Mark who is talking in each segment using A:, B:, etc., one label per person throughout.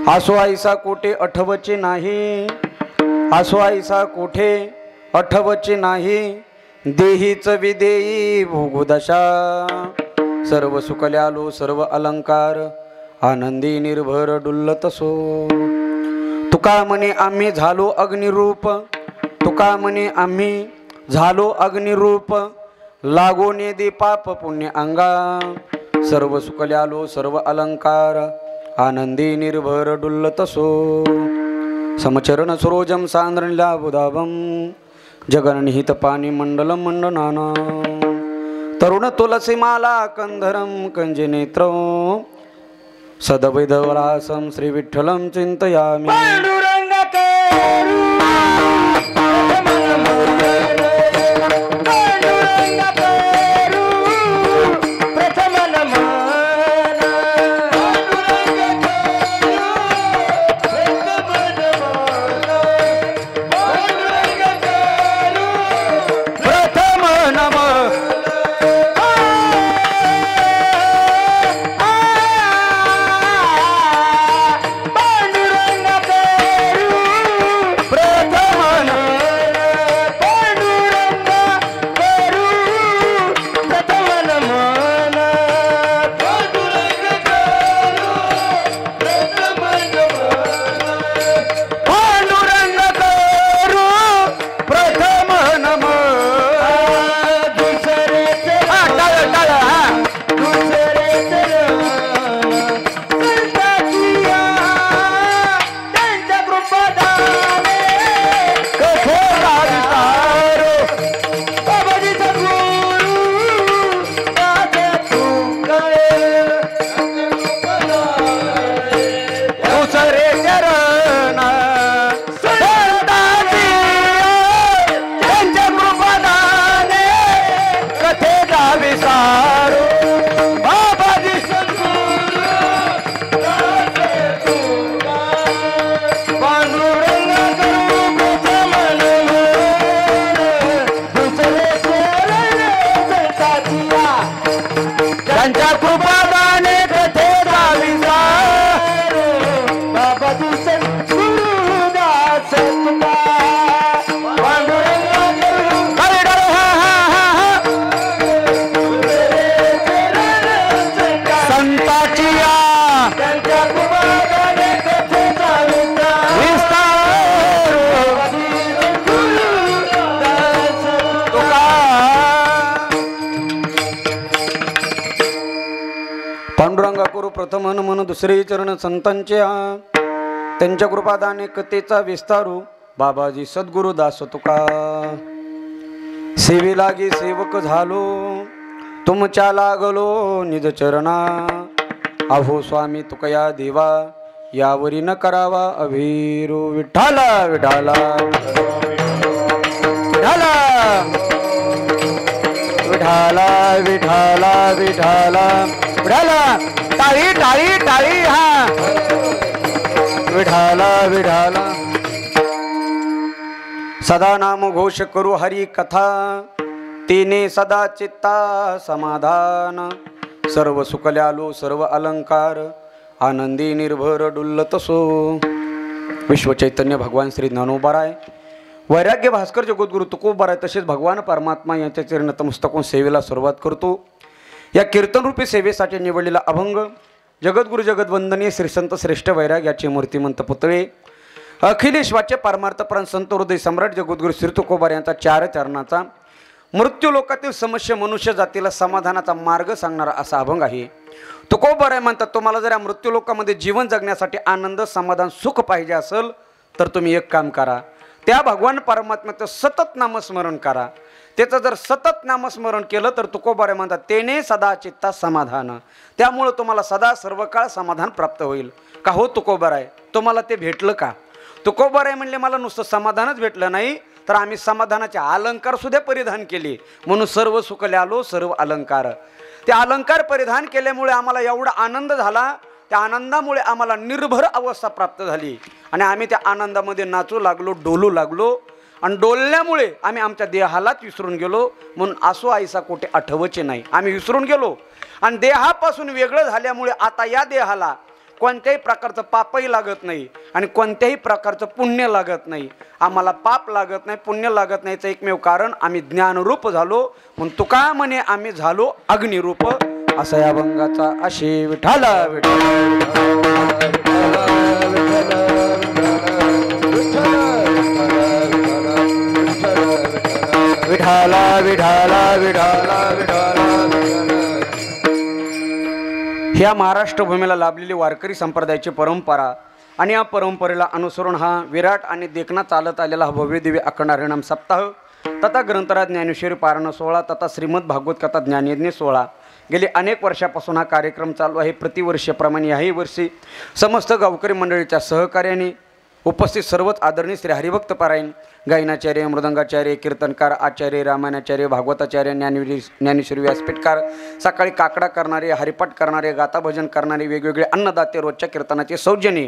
A: आसो आईसा कोठे आठवचे नाही, आसो आईसा कोठे आठवचे नाही, देहीच विदेई भोगुदशा, सर्व सुकल्यालो सर्व अलंकार, आनंदी निर्भर डुल्लतसो. तुका म्हणे आम्ही झालो अग्निरूप, तुका म्हणे आम्ही झालो अग्निरूप, लागोने दे पाप पुण्य अंगा, सर्व सुकल्यालो सर्व अलंकार, आनंदी निर्भर डुल्लतसो. समचरण सरोजम सांद्रनिला बुधावम, जगन्निहित पाणी मंडलम मंडनाना, तरुण तुलसी माला कंधरम कंजनेत्र, सदवैधवरासम श्री विठ्ठलम चिंतयामि. पांडुरंगा करू प्रथम मन दुसरे चरण संतांचे, त्यांच्या कृपादाने कथेचा विस्तारू, बाबाजी सद्गुरु दास तुका. सेवे लागे सेवक झालो, तुमच्या लागलो निज चरणा, अहो स्वामी तुकया देवा, यावरी न करावा अभिरो. विठ्ठला विठ्ठला विठ्ठला विठ्ठला विठ्ठला विठ्ठला विठ्ठला, टाळी टाळी टाळी. हा विठ्ठला विठ्ठला. सदा नाम घोष करू हरी कथा, तिने सदा चित्ता समाधान, सर्व सुकल्यालो सर्व अलंकार, आनंदी निर्भर डुल्लतसो. विश्व चैतन्य भगवान श्री ज्ञानोबाराय, वैराग्य भास्कर जगद्गुरु तुकोबाराय, तसेच भगवान परमात्मा यांच्या चरण नतमस्तक सेवेला सुरुवात करतो. या कीर्तनरूपी सेवेसाठी निवडलेला अभंग जगद्गुरु जगद्वंदनीय श्री संत श्रेष्ठ वैराग्याचे मूर्तिमंत पुतळे, अखिलेश्वाचे परमार्थपरायण संत हृदय सम्राट जगद्गुरु श्री तुकोबार यांचा 4 चरणाचा मृत्यू लोकातील समस्या मनुष्य जातीला समाधानाचा मार्ग सांगणारा असा अभंग आहे. तुकोबाराय म्हणतात, तुम्हाला जर या मृत्यू लोकामध्ये जीवन जगण्यासाठी आनंद समाधान सुख पाहिजे असेल तर तुम्ही एक काम करा, त्या भगवान परमात्म्याचं सतत नामस्मरण करा. त्याचं जर सतत नामस्मरण केलं तर तुकोबाराय म्हणतात, तेने सदा चित्ता समाधान, त्यामुळे तुम्हाला सदा सर्व काळ समाधान प्राप्त होईल. का हो तुकोबाराय, तुम्हाला ते भेटलं का? तुकोबाराय म्हणले, मला नुसतं समाधानच भेटलं नाही तर आम्ही समाधानाचे अलंकार सुद्धा परिधान केले, म्हणून सर्व सुकल्यालो सर्व अलंकार. ते अलंकार परिधान केल्यामुळे आम्हाला एवढा आनंद झाला, त्या आनंदामुळे आम्हाला निर्भर अवस्था प्राप्त झाली आणि आम्ही त्या आनंदामध्ये नाचू लागलो, डोलू लागलो आणि डोलल्यामुळे आम्ही आमच्या देहालाच विसरून गेलो. म्हणून आसो आईसा कोठे आठवचे नाही, आम्ही विसरून गेलो आणि देहापासून वेगळं झाल्यामुळे आता या देहाला कोणत्याही प्रकारचं पापही लागत नाही आणि कोणत्याही प्रकारचं पुण्य लागत नाही. आम्हाला पाप लागत नाही, पुण्य लागत नाहीचं एकमेव कारण आम्ही ज्ञानरूप झालो. म्हणून तुका म्हणे आम्ही झालो अग्निरूप. असा या अभंगाचा आशय. विठाला विठाला विठाला विठाला विठाला. ह्या महाराष्ट्र भूमीला लाभलेली वारकरी संप्रदायाची परंपरा आणि या परंपरेला अनुसरून हा विराट आणि देखणा चालत आलेला हा भव्य दिव्य अखंड हरिनाम सप्ताह तथा ग्रंथराज ज्ञानेश्वरी पारायण सोहळा तथा श्रीमद भागवत कथा ज्ञानयज्ञ सोहळा गेली अनेक वर्षापासून हा कार्यक्रम चालू आहे. प्रतिवर्षाप्रमाणे याही वर्षी समस्त गावकरी मंडळीच्या सहकार्याने उपस्थित सर्वच आदरणीय श्री हरिभक्त पारायण गायनाचार्य, मृदंगाचार्य, कीर्तनकार, आचार्य, रामायणाचार्य, भागवताचार्य, ज्ञानेश्वरी व्यासपीठकार, सकाळी काकडा करणारे, हरिपाठ करणारे, गाता भजन करणारे, वेगवेगळे अन्नदाते, रोजच्या कीर्तनाचे सौजन्य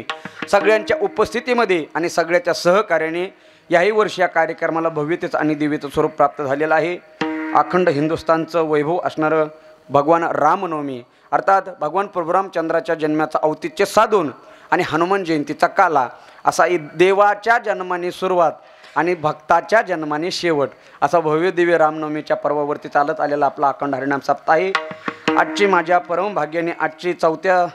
A: सगळ्यांच्या उपस्थितीमध्ये आणि सगळ्याच्या सहकार्याने याही वर्षी या कार्यक्रमाला भव्यतेचं आणि दिव्यतेचं स्वरूप प्राप्त झालेलं आहे. अखंड हिंदुस्थानचं वैभव असणारं भगवान रामनवमी अर्थात भगवान प्रभुरामचंद्राच्या जन्माचं औचित्य साधून आणि हनुमान जयंतीचा काला असा देवाच्या जन्माने सुरुवात आणि भक्ताच्या जन्माने शेवट असा भव्य दिव्य रामनवमीच्या पर्वावरती चालत आलेला आपला अखंड हरिनाम सप्ताह आहे. आजची माझ्या परम भाग्याने आजची चौथ्या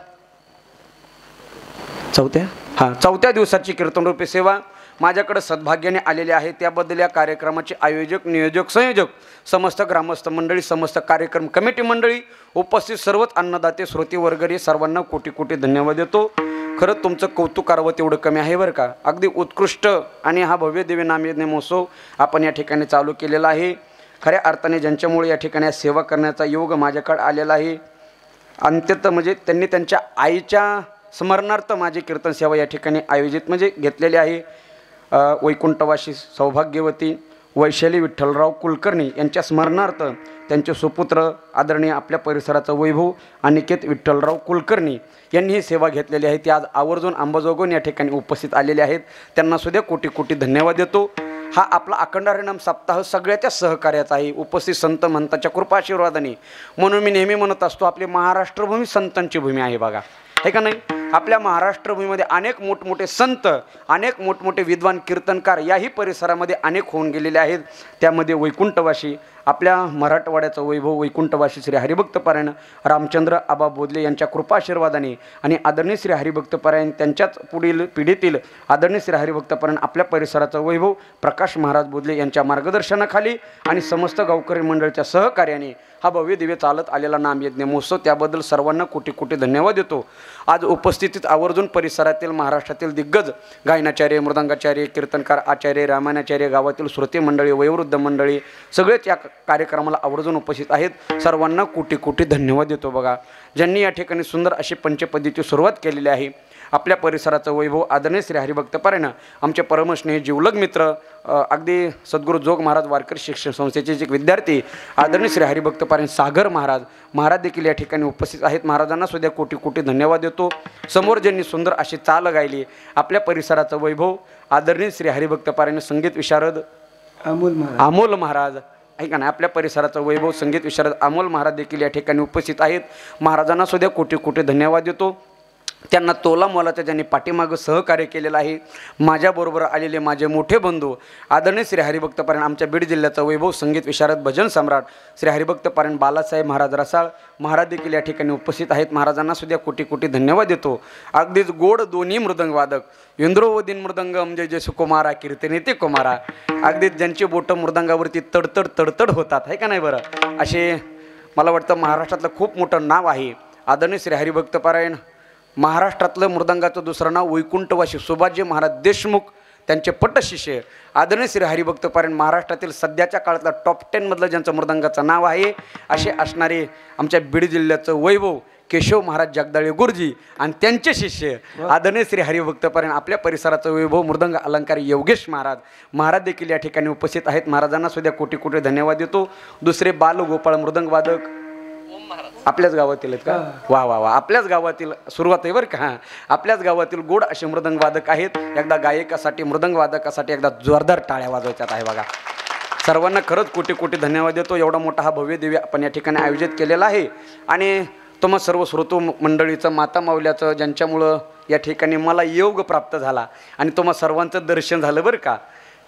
A: दिवसाची कीर्तनरूपी सेवा माझ्याकडे सद्भाग्याने आलेले आहे. त्याबद्दल या कार्यक्रमाचे आयोजक, नियोजक, संयोजक, समस्त ग्रामस्थ मंडळी, समस्त कार्यक्रम कमिटी मंडळी, उपस्थित सर्वच अन्नदाते, श्रोते वर्गरी सर्वांना कोटी कोटी धन्यवाद देतो. खरंच तुमचं कौतुक करावं तेवढं कमी आहे बरं का. अगदी उत्कृष्ट आणि हा भव्य दिव्य नामयज्ञ महोत्सव आपण या ठिकाणी चालू केलेला आहे. खऱ्या अर्थाने ज्यांच्यामुळे या ठिकाणी सेवा करण्याचा योग माझ्याकडे आलेला आहे. अंत्यत म्हणजे त्यांनी त्यांच्या आईच्या स्मरणार्थ माझी कीर्तन सेवा या ठिकाणी आयोजित म्हणजे घेतलेली आहे. वैकुंठवासी सौभाग्यवती वैशाली विठ्ठलराव कुलकर्णी यांच्या स्मरणार्थ त्यांचे सुपुत्र आदरणीय आपल्या परिसराचा वैभव अनिकेत विठ्ठलराव कुलकर्णी यांनी ही सेवा घेतलेली आहे. ते आज आवर्जून अंबाजोगाईहून या ठिकाणी उपस्थित आलेले आहेत. त्यांना सुद्धा कोटी कोटी धन्यवाद देतो. हा आपला अखंड हरिनाम सप्ताह सगळ्याच्या सहकार्याचा आहे, उपस्थित संत महंताच्या कृपाशीर्वादाने. म्हणून मी नेहमी म्हणत असतो आपली महाराष्ट्र भूमी संतांची भूमी आहे बघा, आहे का नाही. आपल्या महाराष्ट्र भूमीमध्ये अनेक मोठमोठे संत, अनेक मोठमोठे विद्वान कीर्तनकार याही परिसरामध्ये अनेक होऊन गेलेले आहेत. त्यामध्ये वैकुंठवासी आपल्या मराठवाड्याचं वैभव वैकुंठवासी श्री हरिभक्त पारायण रामचंद्र आबा बोधले यांच्या कृपाशीर्वादाने आणि आदरणीय श्री हरिभक्त पारायण त्यांच्याच पुढील पिढीतील आदरणीय श्री हरिभक्त पारायण आपल्या परिसराचं वैभव प्रकाश महाराज बोधले यांच्या मार्गदर्शनाखाली आणि समस्त गावकरी मंडळाच्या सहकार्याने हा भव्य दिव्य चालत आलेला नामयज्ञ महोत्सव, त्याबद्दल सर्वांना कोटी कोटी धन्यवाद देतो. आज उपस्थितीत आवर्जून परिसरातील महाराष्ट्रातील दिग्गज गायनाचार्य, मृदंगाचार्य, कीर्तनकार, आचार्य, रामायणाचार्य, गावातील श्रोते मंडळी, वयोवृद्ध मंडळी सगळेच या कार्यक्रमाला आवर्जून उपस्थित आहेत. सर्वांना कोटी कोटी धन्यवाद देतो. बघा, ज्यांनी या ठिकाणी सुंदर अशी पंचपदीची सुरुवात केलेली आहे. आपल्या परिसराचं वैभव आदरणीय श्री हरिभक्त पारायण आमचे परमस्नेही जीवलग मित्र अगदी सद्गुरू जोग महाराज वारकरी शिक्षण संस्थेचे जे विद्यार्थी आदरणीय श्री हरिभक्त पारायण सागर महाराज देखील या ठिकाणी उपस्थित आहेत. महाराजांना सुद्धा कोटी कोटी धन्यवाद देतो. समोर ज्यांनी सुंदर अशी चाल गायली आपल्या परिसराचं वैभव आदरणीय श्री हरिभक्त पारायण संगीत विशारद अमोल महाराज, ऐका ना, आपल्या परिसराचं वैभव संगीत विशारद अमोल महाराज देखील या ठिकाणी उपस्थित आहेत. महाराजांना सुद्धा कोटी कोटी धन्यवाद देतो. त्यांना तोला मोलाचं ज्यांनी पाठीमागं सहकार्य केलेलं आहे. माझ्याबरोबर आलेले माझे मोठे बंधू आदरणीय श्री हरिभक्त पारायण आमच्या बीड जिल्ह्याचा वैभव संगीत विशारद भजन सम्राट श्री हरिभक्त पारायण बालासाहेब महाराज रसाळ महाराज देखील या ठिकाणी उपस्थित आहेत. महाराजांना सुद्धा कोटी कोटी धन्यवाद देतो. अगदीच गोड दोन्ही मृदंग वादक इंद्रोवदीन मृदंगम जय जय सुकुमारा कीर्तनेते कुमारा, अगदीच ज्यांची बोटं मृदंगावरती तडतड तडतड होतात, आहे का नाही बरं. असे मला वाटतं महाराष्ट्रातलं खूप मोठं नाव आहे आदरणीय श्री हरिभक्त पारायण. महाराष्ट्रातलं मृदंगाचं दुसरं नाव वैकुंठवासी सुभाषजी महाराज देशमुख त्यांचे पट्टशिष्य आदरणीय श्री हरिभक्त पारायण महाराष्ट्रातील सध्याच्या काळातला टॉप 10 मधलं ज्यांचं मृदंगाचं नाव आहे असे असणारे आमच्या बीड जिल्ह्याचं वैभव केशव महाराज जगदाळे गुरुजी आणि त्यांचे शिष्य आदरणीय श्री हरिभक्त पारायण आपल्या परिसराचं वैभव मृदंग अलंकारी योगेश महाराज देखील या ठिकाणी उपस्थित आहेत. महाराजांना सुद्धा कोटी कोटी धन्यवाद देतो. दुसरे बालगोपाळ मृदंग वादक आपल्याच गावातील आहेत का? वा वा वा, आपल्याच गावातील सुरुवात आहे बरं का. आपल्याच गावातील गोड असे मृदंग वादक आहेत. एकदा गायकासाठी मृदंग वादकासाठी एकदा जोरदार टाळ्या वाजवायच्यात आहे बघा. सर्वांना खरंच कोटी कोटी धन्यवाद देतो. एवढा मोठा हा भव्य दिव्य आपण या ठिकाणी आयोजित केलेला आहे आणि तुम्हा सर्व श्रोतो मंडळीचं, माता माऊल्याचं, ज्यांच्यामुळं या ठिकाणी मला योग प्राप्त झाला आणि तुम्हा सर्वांचं दर्शन झालं बरं का.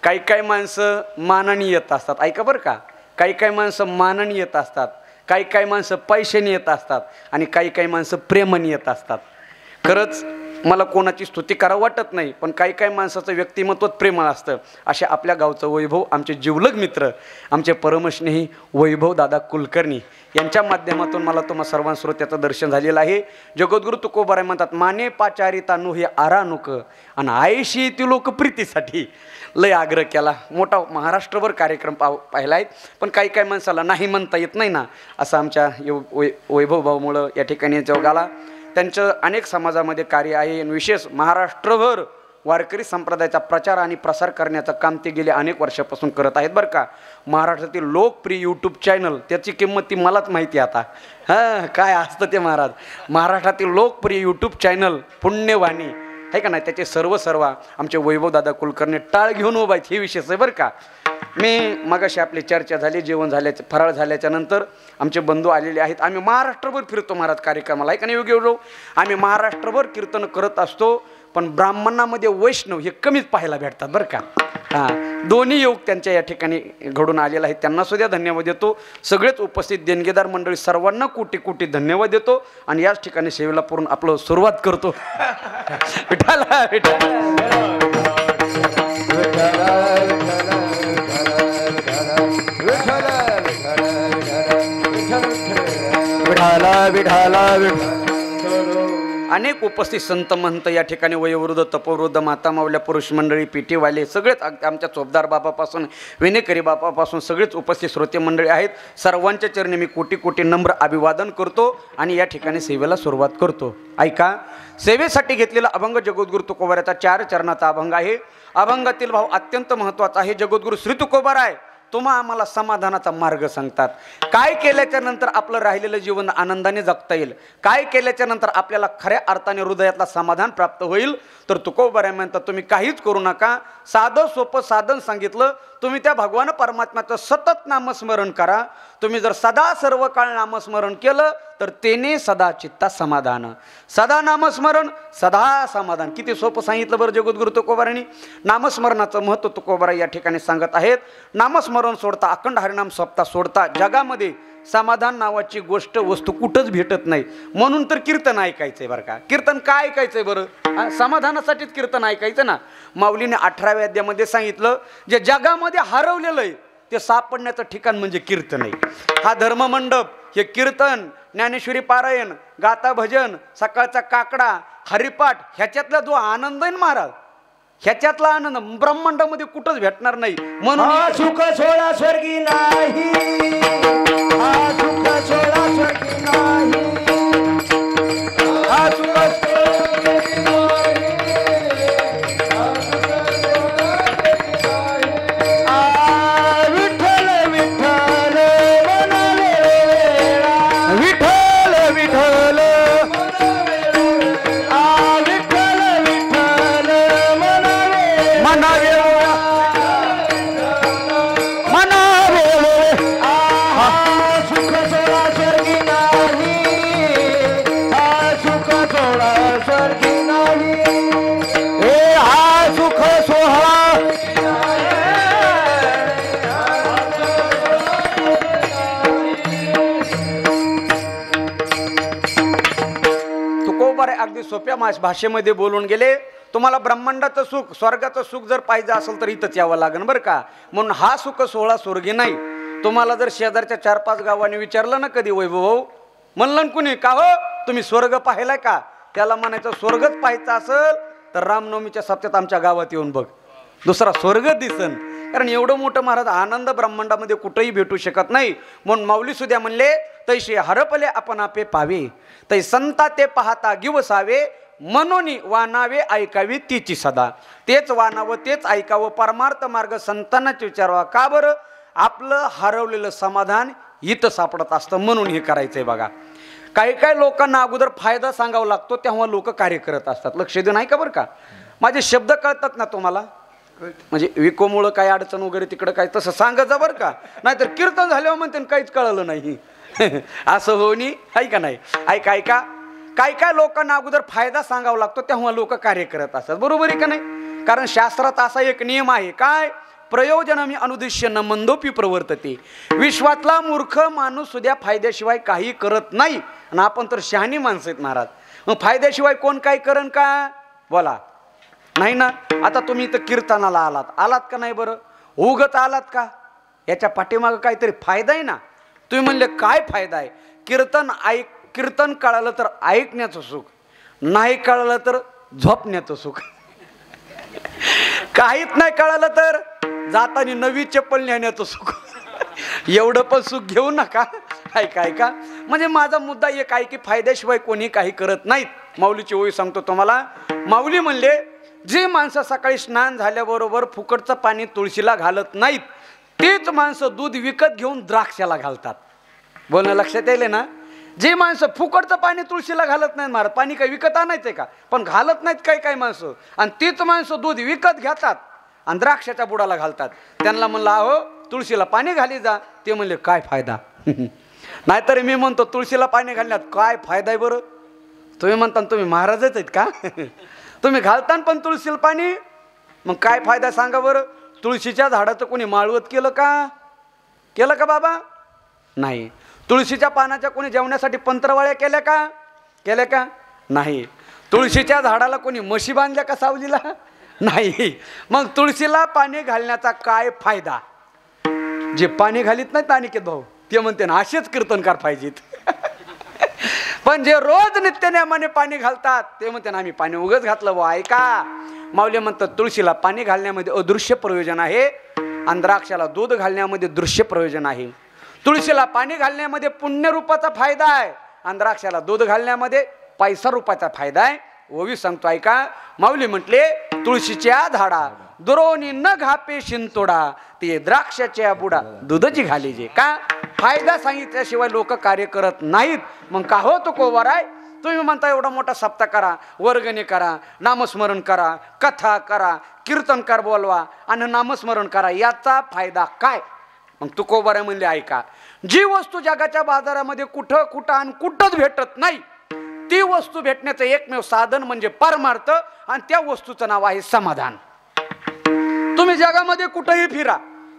A: काही काही माणसं मानाने येत असतात, ऐका बरं का. काही काही माणसं मानाने येत असतात, काही काही माणसं पैशाने येत असतात आणि काही काही माणसं प्रेमाने येत असतात. खरंच मला कोणाची स्तुती करावं वाटत नाही, पण काही काही माणसाचं व्यक्तिमत्व प्रेमळ असतं. अशा आपल्या गावचं वैभव, आमचे जिवलग मित्र, आमचे परमस्नेही वैभव दादा कुलकर्णी यांच्या माध्यमातून मला तुम्हा सर्वां श्रोत्याचं दर्शन झालेलं आहे. जगद्गुरु तुकोबाराय म्हणतात, माने पाचारिता नु हे आरानुक आणि आयशी ती लोक प्रीतीसाठी लय आग्रह केला. मोठा महाराष्ट्रभर कार्यक्रम पाहिला आहे, पण काही काही माणसाला नाही म्हणता येत नाही ना. असं आमच्या वैभव भाऊमुळं या ठिकाणी जगाला त्यांचं अनेक समाजामध्ये कार्य आहे. विशेष महाराष्ट्रभर वारकरी संप्रदायाचा प्रचार आणि प्रसार करण्याचं काम ते गेले अनेक वर्षापासून करत आहेत बरं का. महाराष्ट्रातील लोकप्रिय यूट्यूब चॅनल, त्याची किंमत ती मलाच माहिती आता. हां, काय असतं ते महाराज. महाराष्ट्रातील लोकप्रिय यूट्यूब चॅनल पुण्यवाणी आहे का नाही, त्याचे सर्व आमचे वैभवदादा कुलकर्णी टाळ घेऊन उभा आहेत, हे विशेष आहे बरं का. मी मगाशी आपली चर्चा झाली, जेवण झाल्याचं, फराळ झाल्याच्या नंतर आमचे बंधू आलेले आहेत. आम्ही महाराष्ट्रभर फिरतो महाराज कार्यक्रमाला, आहे का नाही योग्य एवढं. आम्ही महाराष्ट्रभर कीर्तन करत असतो, पण ब्राह्मणामध्ये वैष्णव हे कमीच पाहायला भेटतात बरं का. हां, दोन्ही योग त्यांच्या या ठिकाणी घडून आलेला आहे. त्यांना सुद्धा धन्यवाद देतो. सगळेच उपस्थित देणगीदार मंडळी सर्वांना कोटी कोटी धन्यवाद देतो आणि याच ठिकाणी सेवेला पूर्ण आपलं सुरुवात करतो. विठाला विठाला विठाला. अनेक उपस्थित संत महंत या ठिकाणी वयोवृद्ध, तपोवृद्ध, माता मावल्या, पुरुष मंडळी, पेटीवाले सगळेच, आमच्या चोपदार बाबापासून विनेकरी बाबापासून सगळेच उपस्थित श्रोते मंडळी आहेत. सर्वांच्या चरणी मी कोटी कोटी नम्र अभिवादन करतो आणि या ठिकाणी सेवेला सुरुवात करतो. ऐका, सेवेसाठी घेतलेला अभंग जगद्गुरु तुकोबाराचा 4 चरणाचा अभंग आहे. अभंगातील भाव अत्यंत महत्त्वाचा आहे. जगद्गुरु श्री तुकोबाराय तुम्हा आम्हाला समाधानाचा मार्ग सांगतात. काय केल्याच्या नंतर आपलं राहिलेलं जीवन आनंदाने जगता येईल, काय केल्याच्या नंतर आपल्याला खऱ्या अर्थाने हृदयातला समाधान प्राप्त होईल. तर तुकोबाराय म्हणतात, तुम्ही काहीच करू नका, साधं सोपं साधन सांगितलं. तुम्ही त्या भगवान परमात्म्याचं सतत नामस्मरण करा. तुम्ही जर सदा सर्व काळ नामस्मरण केलं तर तेने सदा चित्ता समाधान. सदा नामस्मरण, सदा समाधान. किती सोपं सांगितलं बरं जगद्गुरु तुकोबारायांनी. नामस्मरणाचं महत्त्व तुकोबाराय या ठिकाणी सांगत आहेत. नामस्मरण सोडता, अखंड हरिनाम सप्ताह सोडता जगामध्ये समाधान नावाची गोष्ट, वस्तू कुठंच भेटत नाही. म्हणून तर कीर्तन ऐकायचंय बरं का. कीर्तन काय ऐकायचंय बरं? समाधानासाठीच कीर्तन ऐकायचं ना. माऊलीने 18व्या अध्यायामध्ये सांगितलं, जे जगामध्ये हरवलेलं आहे ते सापडण्याचं ठिकाण म्हणजे कीर्तन आहे. हा धर्ममंडप, हे कीर्तन, ज्ञानेश्वरी पारायण, गाता भजन, सकाळचा काकडा, हरिपाठ, ह्याच्यातला जो आनंद आहे ना महाराज, ह्याच्यातला आनंद ब्रह्मांडामध्ये कुठंच भेटणार नाही. म्हणून
B: सुख सोळा स्वर्गी नाही, सुख सोळा स्वर्गी नाही, सुख
A: अगदी सोप्या भाषेमध्ये बोलून गेले. तुम्हाला ब्रह्मांडाचं सुख, स्वर्गाचं सुख जर पाहिजे असेल तर इथंच यावं लागेल बरं का. म्हणून हा सुख सोहळा स्वर्गी नाही. तुम्हाला जर शेजारच्या 4-5 गावांनी विचारलं ना कधी, वैभव म्हणलं कुणी का हो तुम्ही स्वर्ग पाहिलाय का, त्याला म्हणायचं स्वर्गच पाहायचं असेल तर रामनवमीच्या सप्त्यात आमच्या गावात येऊन बघ, दुसरा स्वर्ग दिसन. कारण एवढं मोठं महाराज आनंद ब्रह्मांडामध्ये कुठेही भेटू शकत नाही. म्हणून माऊली सुद्धा म्हणले, तैसे हरपले आपण आपे पावे, तै संता ते पाहता गिवसावे, मनोनी वानावे ऐकावे तिची सदा. तेच वानावं, तेच ऐकावं, परमार्थ मार्ग संतांनाच विचारावा. का बरं? आपलं हरवलेलं समाधान इथं सापडत असतं, म्हणून हे करायचंय बघा. काही काही लोकांना अगोदर फायदा सांगावा लागतो, तेव्हा लोक कार्य करत असतात. लक्ष देऊन ऐका बरं का. माझे शब्द कळतात ना तुम्हाला? म्हणजे विकोमुळं काय अडचण वगैरे तिकडं काय तसं सांगायचं बरं का. नाहीतर कीर्तन झाल्यावर म्हणते काहीच कळलं नाही. असं होणी आहे का नाही? ऐका ऐका, काय काय लोकांना अगोदर फायदा सांगावा लागतो तेव्हा लोक कार्य करत असतात, बरोबर आहे का नाही? कारण शास्त्रात असा एक नियम आहे, काय? प्रयोजनमी अनुद्दिश्य न मंदोपी प्रवर्तते. विश्वातला मूर्ख माणूस सुद्धा फायद्याशिवाय काही करत नाही, आणि आपण तर शहाणी माणसं आहेत महाराज. मग फायद्याशिवाय कोण काय करण का? बोला. नाही ना. आता तुम्ही इथं कीर्तनाला आलात का नाही? बरं, उगत आलात का? याच्या पाठीमागं काहीतरी फायदा आहे ना. तुम्ही म्हणले काय फायदा आहे? कीर्तन कळालं तर ऐकण्याचं सुख, नाही कळालं तर झोपण्याचं सुख. काहीच नाही कळालं तर जाताना नवी चप्पल नेण्याचं सुख. एवढं पण सुख घेऊ नका. ऐका ऐका, म्हणजे माझा मुद्दा एक आहे की फायद्याशिवाय कोणी काही करत नाहीत. माऊलीची ओळी सांगतो तुम्हाला. माऊली म्हणले, जे माणसं सकाळी स्नान झाल्याबरोबर फुकटचं पाणी तुळशीला घालत नाहीत, तेच माणसं दूध विकत घेऊन द्राक्षाला घालतात. बोलणं लक्षात येईल ना? जे माणसं फुकटचं पाणी तुळशीला घालत नाहीत महाराज, पाणी काही विकत आणायचंय का? पण घालत नाहीत काही माणसं, आणि तीच माणसं दूध विकत घेतात आणि द्राक्षाच्या बुडाला घालतात. त्यांना म्हणलं, अहो तुळशीला पाणी घाली जा. ते म्हणले, काय फायदा? नाहीतर मी म्हणतो, तुळशीला पाणी घालण्यात काय फायदा आहे बरं? तुम्ही म्हणता तुम्ही महाराजच आहेत का? तुम्ही घालता पण तुळशीला पाणी, मग काय फायदा सांगा बरं? तुळशीच्या झाडाचं कोणी माळवत केलं का बाबा? नाही. तुळशीच्या पानाच्या कोणी जेवण्यासाठी पंत्रवाळ्या केल्या का? नाही. तुळशीच्या झाडाला कोणी म्हशी बांधल्या का सावलीला? नाही. मग तुळशीला पाणी घालण्याचा काय फायदा? जे पाणी घालीत नाहीत अनिकेत भाऊ, ते म्हणते ना असेच कीर्तनकार पाहिजेत. पण जे रोज नित्यनेमाने पाणी घालतात ते म्हणते ना आम्ही पाणी उगच घातलं. व ऐका, माऊली म्हणतात तुळशीला पाणी घालण्यामध्ये अदृश्य प्रयोजन आहे, आणि द्राक्षाला दूध घालण्यामध्ये दृश्य प्रयोजन आहे. तुळशीला पाणी घालण्यामध्ये पुण्य रूपाचा फायदा आहे, आणि द्राक्षाला दूध घालण्यामध्ये पैसा रूपाचा फायदा आहे. ओवी सांगतो ऐका. माऊली म्हटले, तुळशीच्या झाडा दुरोनी न घापे शिंतोडा, ते द्राक्षाच्या बुडा दुधची घालीजे. का? फायदा सांगितल्याशिवाय लोक कार्य करत नाहीत. मग का हो तुकोबर आहे? तुम्ही म्हणता एवढा मोठा सप्ताह करा, वर्गणी करा, नामस्मरण करा, कथा करा, कीर्तनकार बोलवा आणि नामस्मरण करा, याचा फायदा काय? मग तुकोबर म्हणले, ऐका, जी वस्तू जगाच्या बाजारामध्ये कुठं आणि कुठंच भेटत नाही, ती वस्तू भेटण्याचं एकमेव साधन म्हणजे परमार्थ, आणि त्या वस्तूचं नाव आहे समाधान. तुम्ही जगामध्ये कुठेही फिरा,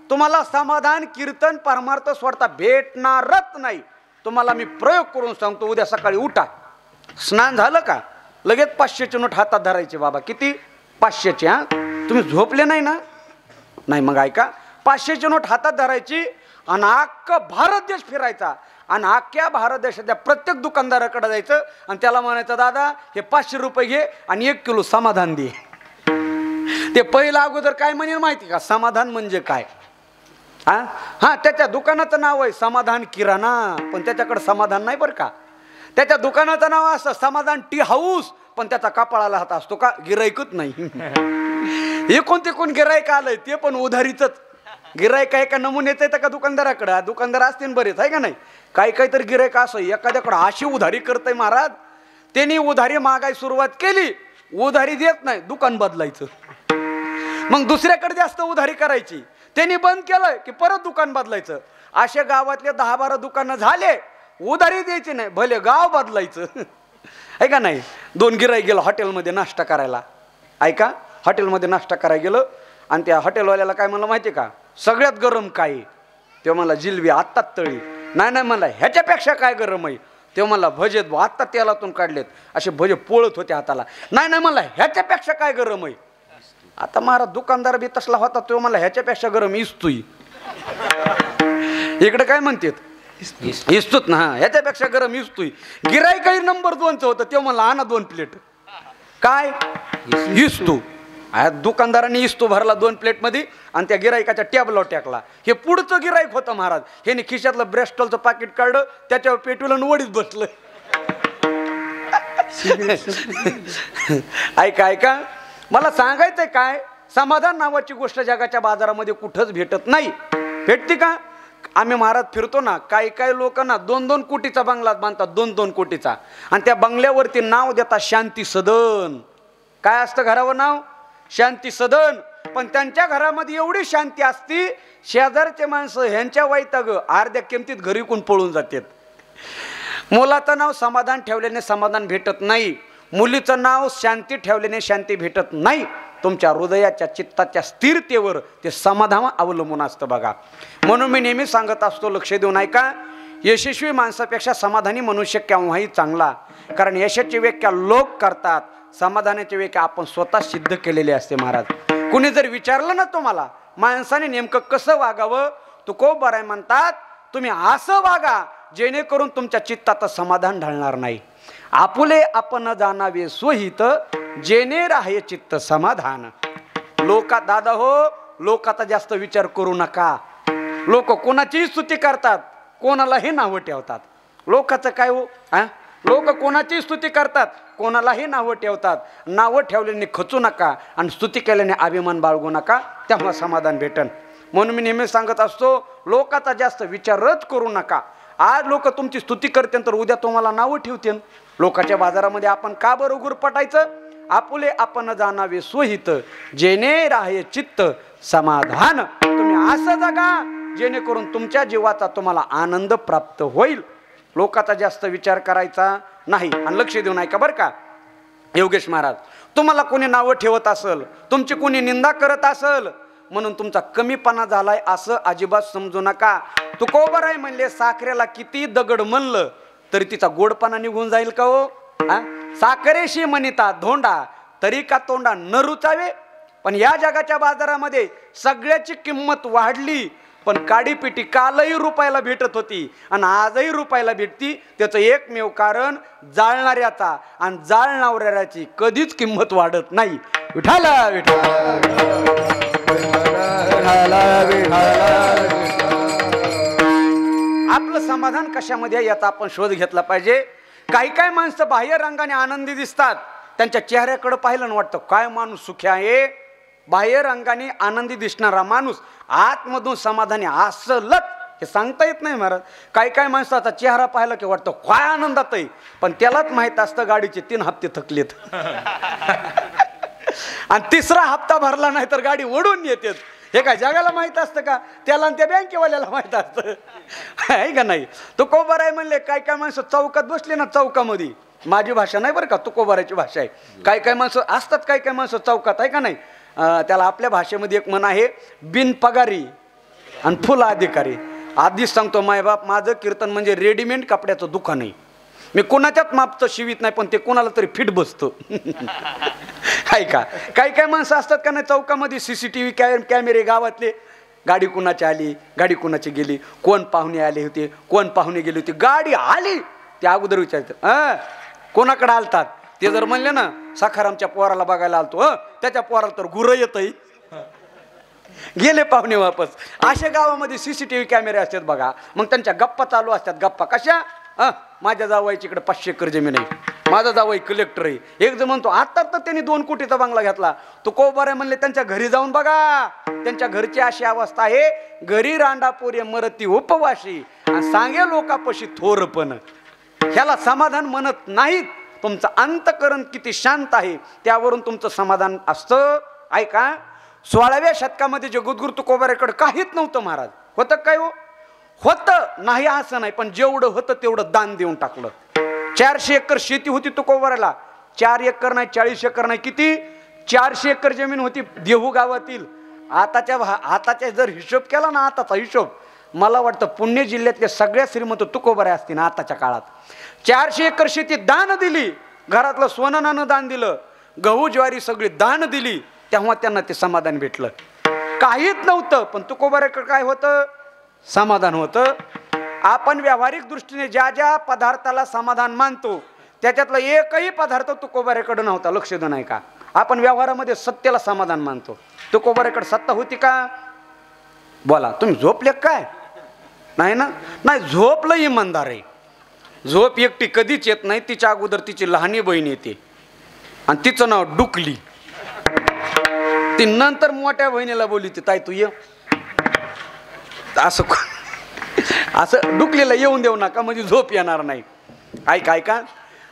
A: तुम्हाला समाधान, कीर्तन, परमार्थ सोडता भेटणारच नाही. तुम्हाला मी प्रयोग करून सांगतो. उद्या सकाळी उठा, स्नान झालं का लगेच 500ची नोट हातात धरायची. बाबा किती? 500ची. हा, तुम्ही झोपले नाही ना? नाही. मग ऐका, 500ची नोट हातात धरायची आणि अख्खा भारत देश फिरायचा, आणि अख्ख्या भारत देशाच्या प्रत्येक दुकानदाराकडे जायचं आणि त्याला म्हणायचं, दादा हे 500 रुपये घे आणि 1 किलो समाधान दे. ते पहिलं अगोदर काय म्हणेल माहिती का? समाधान म्हणजे काय? हा, त्याच्या दुकानाचं नाव आहे समाधान किराणा, पण त्याच्याकडे समाधान नाही बरं का. त्याच्या दुकानाचं नाव असं समाधान टी हाऊस, पण त्याचा कपाळाला हात असतो का? गिराईकच नाही. हे कोण गिराईक आलंय ते पण उधारीच. गिराईक एका नमुन्याचं येतं का दुकानदाराकडे? दुकानदार असतील बरेच, आहे का नाही? काही तर गिराईक असं एखाद्याकडे अशी उधारी करतय महाराज, त्यांनी उधारी मागायला सुरुवात केली, उधारी देत नाही, दुकान बदलायचं. मग दुसऱ्याकडे जास्त उधारी करायची, त्यांनी बंद केलं की परत दुकान बदलायचं. असे गावातले 10-12 दुकानं झाले, उधारी द्यायची नाही, भले गाव बदलायचं. आहे का नाही? 2 गिराईक गेलं हॉटेलमध्ये नाश्ता करायला. ऐका, हॉटेलमध्ये नाश्ता करायला गेलं आणि त्या हॉटेलवाल्याला काय म्हणलं माहिती का? सगळ्यात गरम काय? ते मला जिलबी आत्ताच तळी. नाही म्हणला ह्याच्यापेक्षा काय गरम आहे? ते मला भजेत आत्ता तेलातून काढलेत, असे भजे पोळत होते हाताला. नाही म्हणला ह्याच्यापेक्षा काय गरम आहे? आता महाराज दुकानदार बी तसला होता, तो मला ह्याच्यापेक्षा गरम इस्तुई. इकडे काय म्हणतात? इस्तूत ना. ह्याच्यापेक्षा गरम इस्तुई. गिराईकही नंबर 2चं होतं, ते मला आणा 2 प्लेट. काय? इस्तू. दुकानदारांनी इस्तू भरला 2 प्लेटमध्ये आणि त्या गिराईकाच्या टेबलावर टाकला. हे पुढचं गिराईक होतं महाराज. ह्याने खिशातलं ब्रेस्टॉलचं पाकिट काढलं, त्याच्यावर पेटवलं, वडीत बसलं. ऐका, मला सांगायचंय काय, समाधान नावाची गोष्ट जगाच्या बाजारामध्ये कुठंच भेटत नाही. भेटते का? आम्ही महाराज फिरतो ना, काही लोक ना 2-2 कोटीचा बंगला बांधतात, 2-2 कोटीचा, आणि त्या बंगल्यावरती नाव देतात शांती सदन. काय असतं घरावर नाव? शांती सदन. पण त्यांच्या घरामध्ये एवढी शांती असती, शेजारचे माणसं ह्यांच्या वैताग अर्ध्या किमतीत घरी कोण पळून जातात. मुलाचं नाव समाधान ठेवल्याने समाधान भेटत नाही, मुलीचं नाव शांती ठेवल्याने शांती भेटत नाही. तुमच्या हृदयाच्या चित्ताच्या स्थिरतेवर ते समाधान अवलंबून असतं बघा. म्हणून मी नेहमी सांगत असतो, लक्ष देऊन ऐका, यशस्वी माणसापेक्षा समाधानी मनुष्य केव्हाही चांगला. कारण यशाची व्याख्या लोक करतात, समाधानाची व्याख्या आपण स्वतः सिद्ध केलेली असते महाराज. कुणी जर विचारलं ना तुम्हाला माणसाने नेमकं कसं वागावं, तुकोबाराय म्हणतात तुम्ही असं वागा जेणेकरून तुमच्या चित्तात समाधान ढळणार नाही. आपुले आपण जाणावे स्वहित जेणे राहे चित्त समाधान. लोका दादा हो, लोकाचा जास्त विचार करू नका. लोक कोणाचीही स्तुती करतात, कोणालाही नावं ठेवतात. लोकाचं काय हो, लोक कोणाची स्तुती करतात, कोणालाही नावं ठेवतात. नावं ठेवल्याने खचू नका आणि स्तुती केल्याने अभिमान बाळगू नका, तेव्हा समाधान भेटन. म्हणून मी नेहमी सांगत असतो, लोकाचा जास्त विचारच करू नका. आज लोक तुमची स्तुती करतील तर उद्या तुम्हाला नावं ठेवतील. लोकांच्या बाजारामध्ये आपण का बरं गुरपटायचं? आपुले आपण जाणावे स्वहित जेणे राहे चित्त समाधान. तुम्ही असं जगा जेणेकरून तुमच्या जीवाचा तुम्हाला आनंद प्राप्त होईल. लोकाचा जास्त विचार करायचा नाही. आणि लक्ष देऊन ऐका बरं का योगेश महाराज, तुम्हाला कोणी नावं ठेवत असेल, तुमची कोणी निंदा करत असेल म्हणून तुमचा कमीपणा झालाय असं अजिबात समजू नका. तुकोबाराय म्हणले साखरेला किती दगड म्हणलं तरी तिचा गोडपणा निघून जाईल का हो? साखरेशी म्हणिता धोंडा तरी का तोंडा न रुचावे. पण या जगाच्या बाजारामध्ये सगळ्याची किंमत वाढली, पण काडीपिटी कालही रुपयाला भेटत होती आणि आजही रुपयाला भेटती. त्याचं एकमेव कारण जाळणाऱ्याचा आणि जाळणाऱ्याची कधीच किंमत वाढत नाही. विठाला विठाला आपलं समाधान कशामध्ये याचा आपण शोध घेतला पाहिजे. काही काही माणसं बाह्य रंगाने आनंदी दिसतात, त्यांच्या चेहऱ्याकडे पाहिलं ना वाटतं काय माणूस सुखी आहे. बाह्य रंगाने आनंदी दिसणारा माणूस आतमधून समाधानी असलच हे सांगता येत नाही महाराज. काही काही माणसाचा चेहरा पाहिला की वाटतं काय आनंदात आहे, पण त्यालाच माहित असतं गाडीचे 3 हप्ते थकलेत आणि 3रा हप्ता भरला नाही तर गाडी ओढून येते. हे काय जगाला माहित असतं का? त्याला आणि त्या बँकेवाल्याला माहित असतं आहे का नाही. तुकोबाराय म्हणले काय काय माणसं चौकात बसले ना, चौकामध्ये, माझी भाषा नाही बरं का, तुकोबारायची भाषा आहे. काय काय माणसं असतात, काय काय माणसं चौकात आहे का नाही. त्याला आपल्या भाषेमध्ये एक म्हण आहे, बिनपगारी आणि फुल अधिकारी. आधीच सांगतो मायबाप, माझं कीर्तन म्हणजे रेडीमेड कपड्याचं दुकान आहे. मी कोणाच्याच मापचं शिवित नाही, पण ते कोणाला तरी फिट बसतं आहे का. काही काही माणसं असतात का नाही चौकामध्ये, CCTV कॅमेरे गावातले, गाडी कुणाची आली, गाडी कुणाची गेली, कोण पाहुणे आले होते, कोण पाहुणे गेले होते, गाडी आली ते अगोदर विचारतात कोणाकडे आलतात. ते जर म्हणले ना सखारामच्या पोराला बघायला आलतो, त्याच्या पोराला तर गुरं येतही, गेले पाहुणे वापस. अशा गावामध्ये CCTV कॅमेरे असतात बघा. मग त्यांच्या गप्पा चालू असतात. गप्पा कशा? माझ्या जावयाची इकडे 500 एकर जमीन आहे, माझा जावई कलेक्टर आहे. एक जण म्हणतो आता तर त्यांनी 2 कोटीचा बंगला घेतला. तुकोबाराय म्हणले त्यांच्या घरी जाऊन बघा, त्यांच्या घरची अशी अवस्था आहे, घरी रांडापोरे मरती उपवाशी आणि सांगे लोकापशी थोरपण. ह्याला समाधान म्हणत नाहीत. तुमचं अंतकरण किती शांत आहे त्यावरून तुमचं समाधान असतं. ऐका, 16व्या शतकामध्ये जगद्गुरु तुकोबारायकडे काहीच नव्हतं महाराज. होतं काय हो? होतं नाही असं नाही, पण जेवढं होतं तेवढं दान देऊन टाकलं. 400 एकर शेती होती तुकोबारायला. 4 एकर नाही, 40 एकर नाही, किती 400 एकर जमीन होती देहू गावातील. आताच्या जर हिशोब केला ना, आताचा हिशोब, मला वाटतं पुणे जिल्ह्यातले सगळ्या श्रीमंत तुकोबाराय असतील ना आताच्या काळात. 400 एकर शेती दान दिली, घरातलं सोनं नाणं दान दिलं, गहू ज्वारी सगळी दान दिली, तेव्हा त्यांना ते समाधान भेटलं. काहीच नव्हतं पण तुकोबारायकडे काय होतं? समाधान होतं. आपण व्यावहारिक दृष्टीने ज्या ज्या पदार्थाला समाधान मानतो त्याच्यातला एकही पदार्थ तुकोबारायकडे नव्हता. लक्ष देऊ नये का. आपण व्यवहारामध्ये सत्याला समाधान मानतो. तुकोबारायकडे सत्ता होती का? बोला, तुम्ही झोपले काय? नाही ना. नाही, झोपलं इमानदार आहे. झोप एकटी कधीच येत नाही, तिच्या अगोदर तिची लहानी बहीण येते आणि तिचं नाव डुकली. ती नंतर मोठ्या बहिणीला बोलली, ती ताई तू ये. असं डुकलेला येऊन देऊ नका, म्हणजे झोप येणार नाही. ऐका ऐका,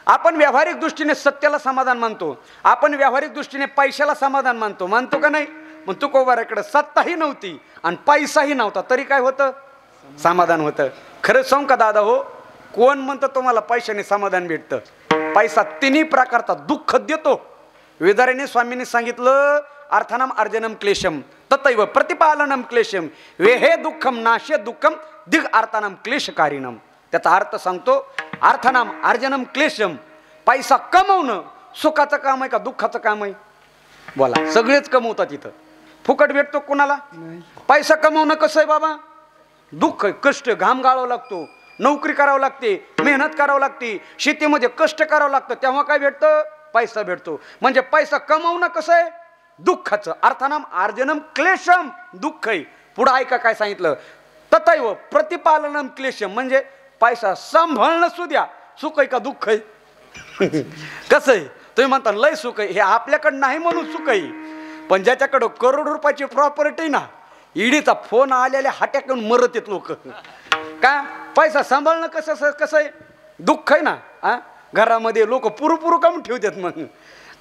A: आपण व्यावहारिक दृष्टीने सत्याला समाधान मानतो, आपण व्यावहारिक दृष्टीने पैशाला समाधान मानतो का नाही. मग तुकोबारायकडे सत्ताही नव्हती आणि पैसाही नव्हता, तरी काय होतं? समाधान होतं. खरंच सांगू का दादा हो, कोण म्हणतं तुम्हाला पैशाने समाधान भेटतं? पैसा तिन्ही प्रकारचा दुःख देतो. विदारेने स्वामींनी सांगितलं, अर्थानाम अर्जनम क्लेशम तथैव प्रतिपालनम क्लेशम वेहे दुःखम नाशे दुःखम दिग अर्थानाम क्लेशकारिणम. त्याचा अर्थ सांगतो, अर्थानाम अर्जनम क्लेशम, पैसा कमवणं सुखाचं काम आहे का दुःखाचं काम आहे? बोला. सगळेच कमवतात इथं. फुकट भेटतो कोणाला? पैसा कमवणं कसं आहे बाबा? दुःख आहे, कष्ट, घाम गाळावं लागतो, नोकरी करावं लागते, मेहनत करावं लागते, शेतीमध्ये कष्ट करावं लागतं, तेव्हा काय भेटतं? पैसा भेटतो. म्हणजे पैसा कमवणं कसं आहे? दुःखाचं. अर्थानाम अर्जनम क्लेशम, दुःख आहे. पुढं ऐका काय सांगितलं, तथैव प्रतिपालनम क्लेशम, म्हणजे पैसा सांभाळणं सुद्धा सुख आहे का दुःख आहे? कसं आहे? तुम्ही म्हणता लय सुख आहे, हे आपल्याकडं नाही म्हणून सुख आहे. पण ज्याच्याकडं करोड रुपयाची प्रॉपर्टी ना, ईडीचा फोन आलेल्या हाट्याकडून मरत येत लोक. का? पैसा सांभाळणं कसं आहे? दुःख आहे ना. घरामध्ये लोक पुरू कामून ठेवतात मग.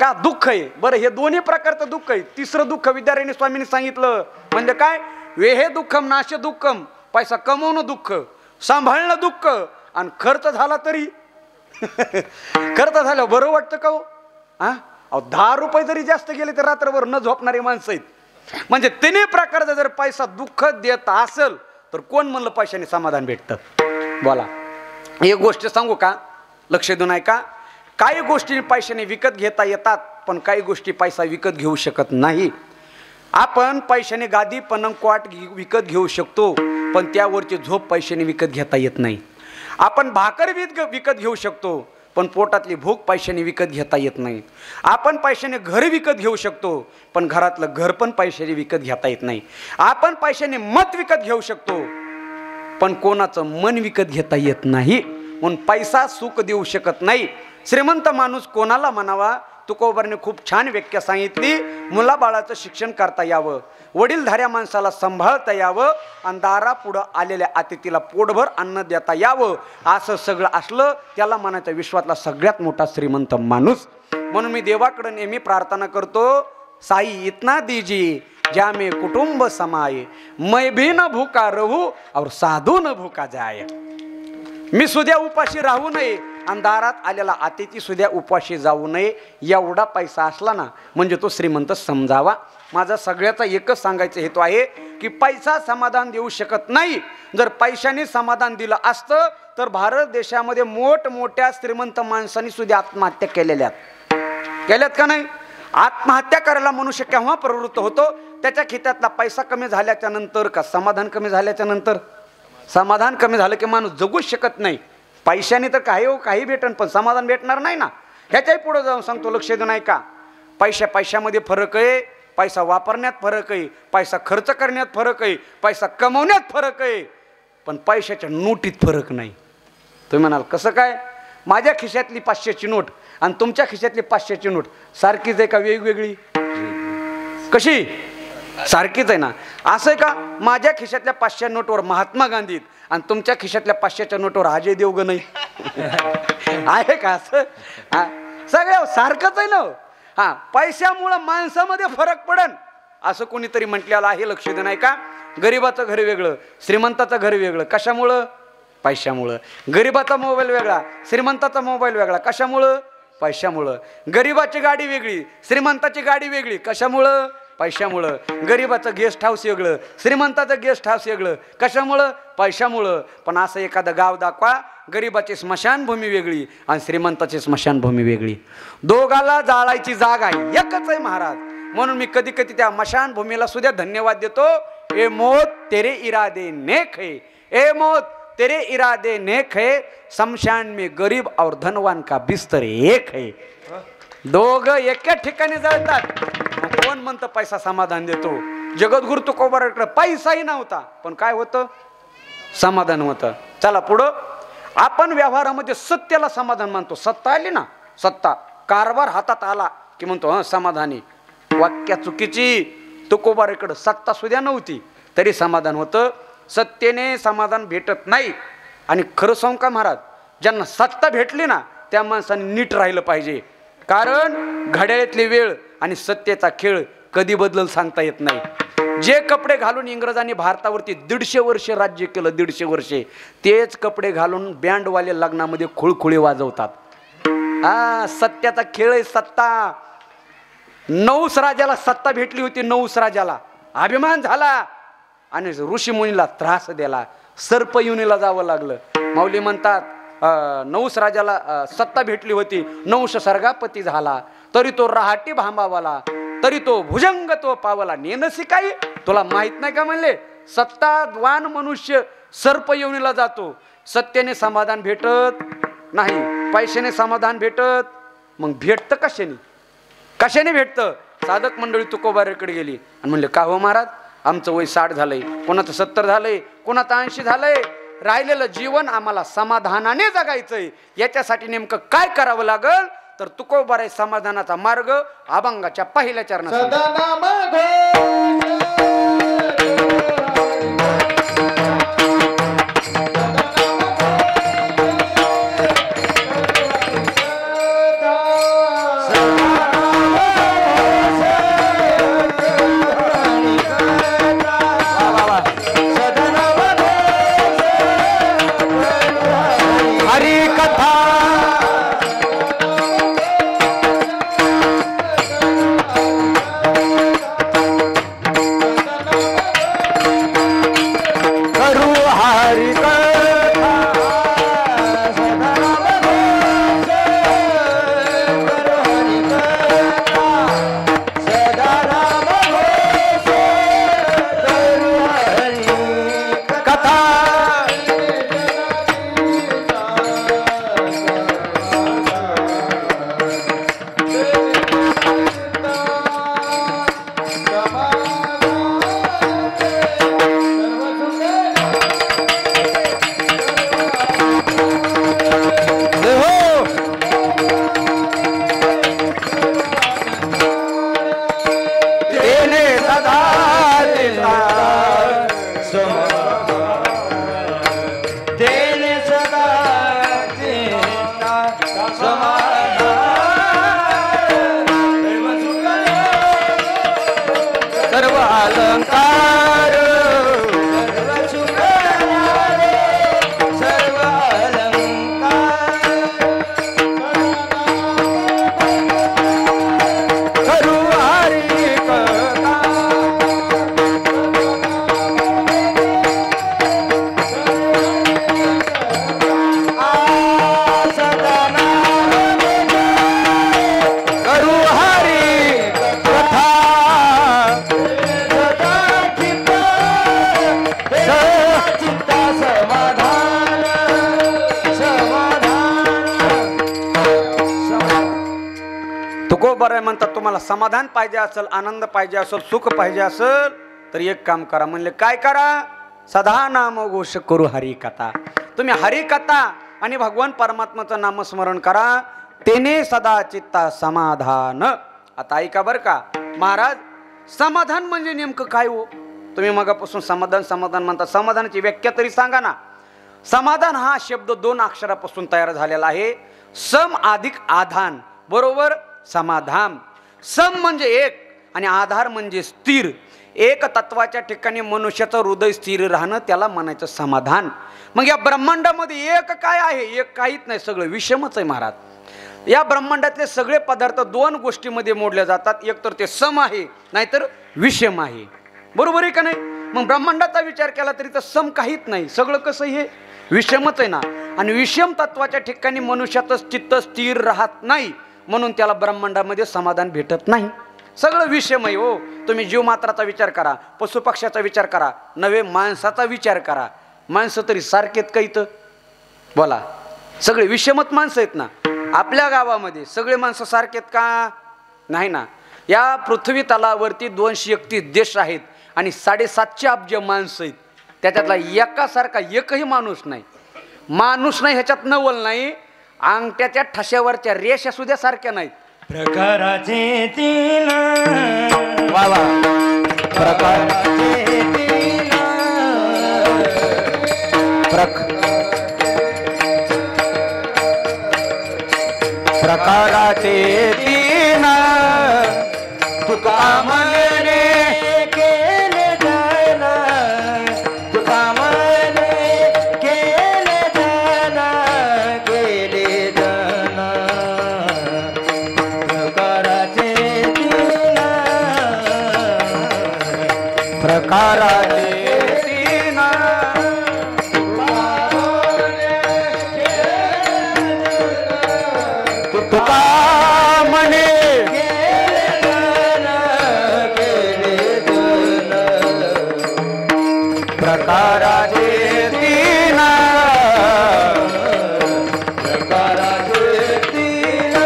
A: का? दुःख आहे. बरं, हे दोन्ही प्रकारचं दुःख आहे. तिसरं दुःख विद्यारायणी स्वामींनी सांगितलं, म्हणजे काय? वेहे दुःखम नाशे दुःखम, पैसा कमवणं दुःख, सांभाळणं दुःख, आणि खर्च झाला तरी खर्च झालं बरं वाटतं का हो? 10 रुपये जरी जास्त गेले तर रात्रभर न झोपणारी माणसं आहेत. म्हणजे तिन्ही प्रकारचा जर पैसा दुःख देत असेल तर कोण म्हणलं पैशाने समाधान भेटतं? बोला. एक गोष्ट सांगू का? लक्ष देऊन ऐका. काही गोष्टी पैशाने विकत घेता येतात, पण काही गोष्टी पैसा विकत घेऊ शकत नाही. आपण पैशाने गादी पलंग क्वाट विकत घेऊ शकतो, पण त्यावरची झोप पैशाने विकत घेता येत नाही. आपण भाकर विकत घेऊ शकतो, पण पोटातली भूक पैशाने विकत घेता येत नाही. आपण पैशाने घर विकत घेऊ शकतो, पण घरातलं घर पण पैशाने विकत घेता येत नाही. आपण पैशाने मत विकत घेऊ शकतो, पण कोणाचं मन विकत घेता येत नाही. म्हणून पैसा सुख देऊ शकत नाही. श्रीमंत माणूस कोणाला म्हणावा? तुकोबाराने खूप छान व्याख्या सांगितली. मुलाबाळाचं शिक्षण करता यावं, वडीलधाऱ्या माणसाला सांभाळता यावं, आणि दारापुढं आलेल्या अतिथीला पोटभर अन्न देता यावं, असं सगळं असलं त्याला म्हणायचं विश्वातला सगळ्यात मोठा श्रीमंत माणूस. म्हणून मी देवाकडे नेहमी प्रार्थना करतो, साई इतना दीजिए ज्या में कुटुंब समाये, मैं भी न भूका रहू और साधू न भूका जाए. मी सुद्धा उपाशी राहू नये आणि दारात आलेला अतिथी सुद्धा उपाशी जाऊ नये, एवढा पैसा असला ना म्हणजे तो श्रीमंत समजावा. माझा सगळ्याचा एकच सांगायचा हेतू आहे की पैसा समाधान देऊ शकत नाही. जर पैशाने समाधान दिलं असतं तर भारत देशामध्ये मोठमोठ्या श्रीमंत माणसांनी सुद्धा आत्महत्या केल्यात का नाही? आत्महत्या करायला मनुष्य केव्हा प्रवृत्त होतो? त्याच्या खित्यातला पैसा कमी झाल्याच्या नंतर का समाधान कमी झाल्याच्या नंतर? समाधान कमी झालं की माणूस जगूच शकत नाही. पैशाने तर काही भेटन, पण समाधान भेटणार नाही ना. ह्याच्याही पुढे जाऊन सांगतो, लक्ष देऊन ऐका. पैशामध्ये फरक आहे, पैसा वापरण्यात फरक आहे, पैसा खर्च करण्यात फरक आहे, पैसा कमवण्यात फरक आहे, पण पैशाच्या नोटीत फरक नाही. तुम्ही म्हणाल कसं काय? माझ्या खिशातली 500ची नोट आणि तुमच्या खिशातली 500ची नोट सारखीच आहे का वेगवेगळी? कशी? सारखीच आहे ना. असं आहे का? माझ्या खिशातल्या 500 नोटवर महात्मा गांधी आणि तुमच्या खिशातल्या 500च्या नोटवर अजय देवगण नाही आहे का? असं सगळं सारखंच आहे ना. पैशामुळं माणसामध्ये फरक पडन असं कोणीतरी म्हटलेलं आहे. लक्ष देणं आहे का? गरीबाचं घर वेगळं, श्रीमंताचं घर वेगळं. कशामुळं? पैशामुळं. गरीबाचा मोबाईल वेगळा, श्रीमंताचा मोबाईल वेगळा. कशामुळं? पैशामुळं. गरीबाची गाडी वेगळी, श्रीमंताची गाडी वेगळी. कशामुळं? पैशामुळं. गरीबाचं गेस्ट हाऊस वेगळं, श्रीमंताचं गेस्ट हाऊस वेगळं. कशामुळं? पैशामुळं. पण असं एखादं गाव दाखवा, गरीबाची स्मशानभूमी वेगळी आणि श्रीमंताची स्मशानभूमी वेगळी. दोघाला जाळायची जागा एकच आहे महाराज. म्हणून मी कधी कधी त्या स्मशानभूमीला सुद्धा धन्यवाद देतो. ए मौत तेरे इरादे नेक है, ए मौत तेरे इरादे नेक है, शमशान में गरीब और धनवान का बिस्तर एक है. दोघं एका ठिकाणी जळतात. कोण म्हणतं पैसा समाधान देतो? जगद्गुरु तुकोबाराकडे पैसाही नव्हता, पण काय होतं? समाधान होतं. चला पुढं. आपण व्यवहारामध्ये सत्याला समाधान मानतो. सत्ता आली ना, सत्ता कारभार हातात आला की म्हणतो समाधानी. वाक्या चुकीची. तुकोबाराकडे सत्ता सुद्धा नव्हती तरी समाधान होतं. सत्तेने समाधान भेटत नाही. आणि खरं सांगू का महाराज, ज्यांना सत्ता भेटली ना त्या माणसाने नीट राहिलं पाहिजे. कारण घड्याळातली वेळ आणि सत्तेचा खेळ कधी बदलल सांगता येत नाही. जे कपडे घालून इंग्रजांनी भारतावरती 150 वर्ष राज्य केलं, 150 वर्षे, तेच कपडे घालून बँडवाले लग्नामध्ये खुळखुळे वाजवतात. सत्याचा खेळ आहे, सत्ता. नऊस राजाला सत्ता भेटली होती, नऊस राजाला अभिमान झाला आणि ऋषी मुनीला त्रास दिला, सर्प युनीला जावं लागलं. माऊली म्हणतात नऊस राजाला सत्ता भेटली होती, नऊश सर्गापती झाला, तरी तो रहाटी भांबावाला, तरी तो भुजंग तो पावला, नेनसी काही तुला माहित नाही का म्हणले. सत्तावान मनुष्य सर्प योनीला जातो, सत्याने समाधान भेटत नाही, पैशाने समाधान भेटत, मग भेटतं कशाने? कशाने भेटतं? साधक मंडळी तुकोबाऱ्याकडे गेली आणि म्हणले का हो महाराज, आमचं वय 60 झालंय, कोणाचं 70 झालंय, कोणाचं 80 झालंय, राहिलेलं जीवन आम्हाला समाधानाने जगायचंय, याच्यासाठी नेमकं काय करावं लागल? तर तुकोबाराय समाधानाचा मार्ग अभंगाच्या पहिल्या चरणात म्हणतात तुम्हाला समाधान पाहिजे असेल, आनंद पाहिजे असेल, सुख पाहिजे असेल तर एक काम करा. म्हणले काय करा? सदा नाम घोष करू हरिकथा. तुम्ही हरिकथा आणि भगवान परमात्माचं नामस्मरण करा, तेने सदा चित्ता समाधान. आता ऐका बर का महाराज, समाधान म्हणजे नेमकं काय हो? तुम्ही मगापासून समाधान समाधान म्हणता, समाधानाची व्याख्या तरी सांगा ना. समाधान हा शब्द 2 अक्षरापासून तयार झालेला आहे, सम अधिक आधान, बरोबर? समाधान. सम म्हणजे एक आणि आधार म्हणजे स्थिर. एक तत्वाच्या ठिकाणी मनुष्याचं हृदय स्थिर राहणं त्याला म्हणायचं समाधान. मग या ब्रह्मांडामध्ये एक काय आहे? एक काहीच नाही, सगळं विषमच आहे महाराज. या ब्रह्मांडातले सगळे पदार्थ 2 गोष्टीमध्ये मोडले जातात, एक तर ते सम आहे, नाहीतर विषम आहे, बरोबर आहे का नाही? मग ब्रह्मांडाचा विचार केला तरी तर सम काहीच नाही, सगळं कसं हे विषमच आहे ना. आणि विषम तत्वाच्या ठिकाणी मनुष्याचं चित्त स्थिर राहत नाही, म्हणून त्याला ब्रह्मांडामध्ये समाधान भेटत नाही. सगळं विषम आहे हो. तुम्ही जीवमात्राचा विचार करा, पशुपक्ष्याचा विचार करा, नवे माणसाचा विचार करा. माणसं तरी सारखेत का इथं? बोला, सगळे विषमत माणसं आहेत ना. आपल्या गावामध्ये सगळे माणसं सारखेत का? नाही ना. या पृथ्वी तलावरती 231 देश आहेत आणि 750 अब्ज माणसं आहेत. त्याच्यातला एकासारखा एकही माणूस नाही. माणूस नाही ह्याच्यात नवल नाही, अंगठ्याच्या ठशावरच्या रेषा सुद्धा सारख्या नाहीत.
B: प्रकाराचे 3
A: वाला
B: प्रकाराचे 3
A: प्रकाराचे 3
B: तुका म्हणणे केले
A: प्रकाराचे तीन तुका म्हणे प्रकाराचे तीन प्रकाराचे तीन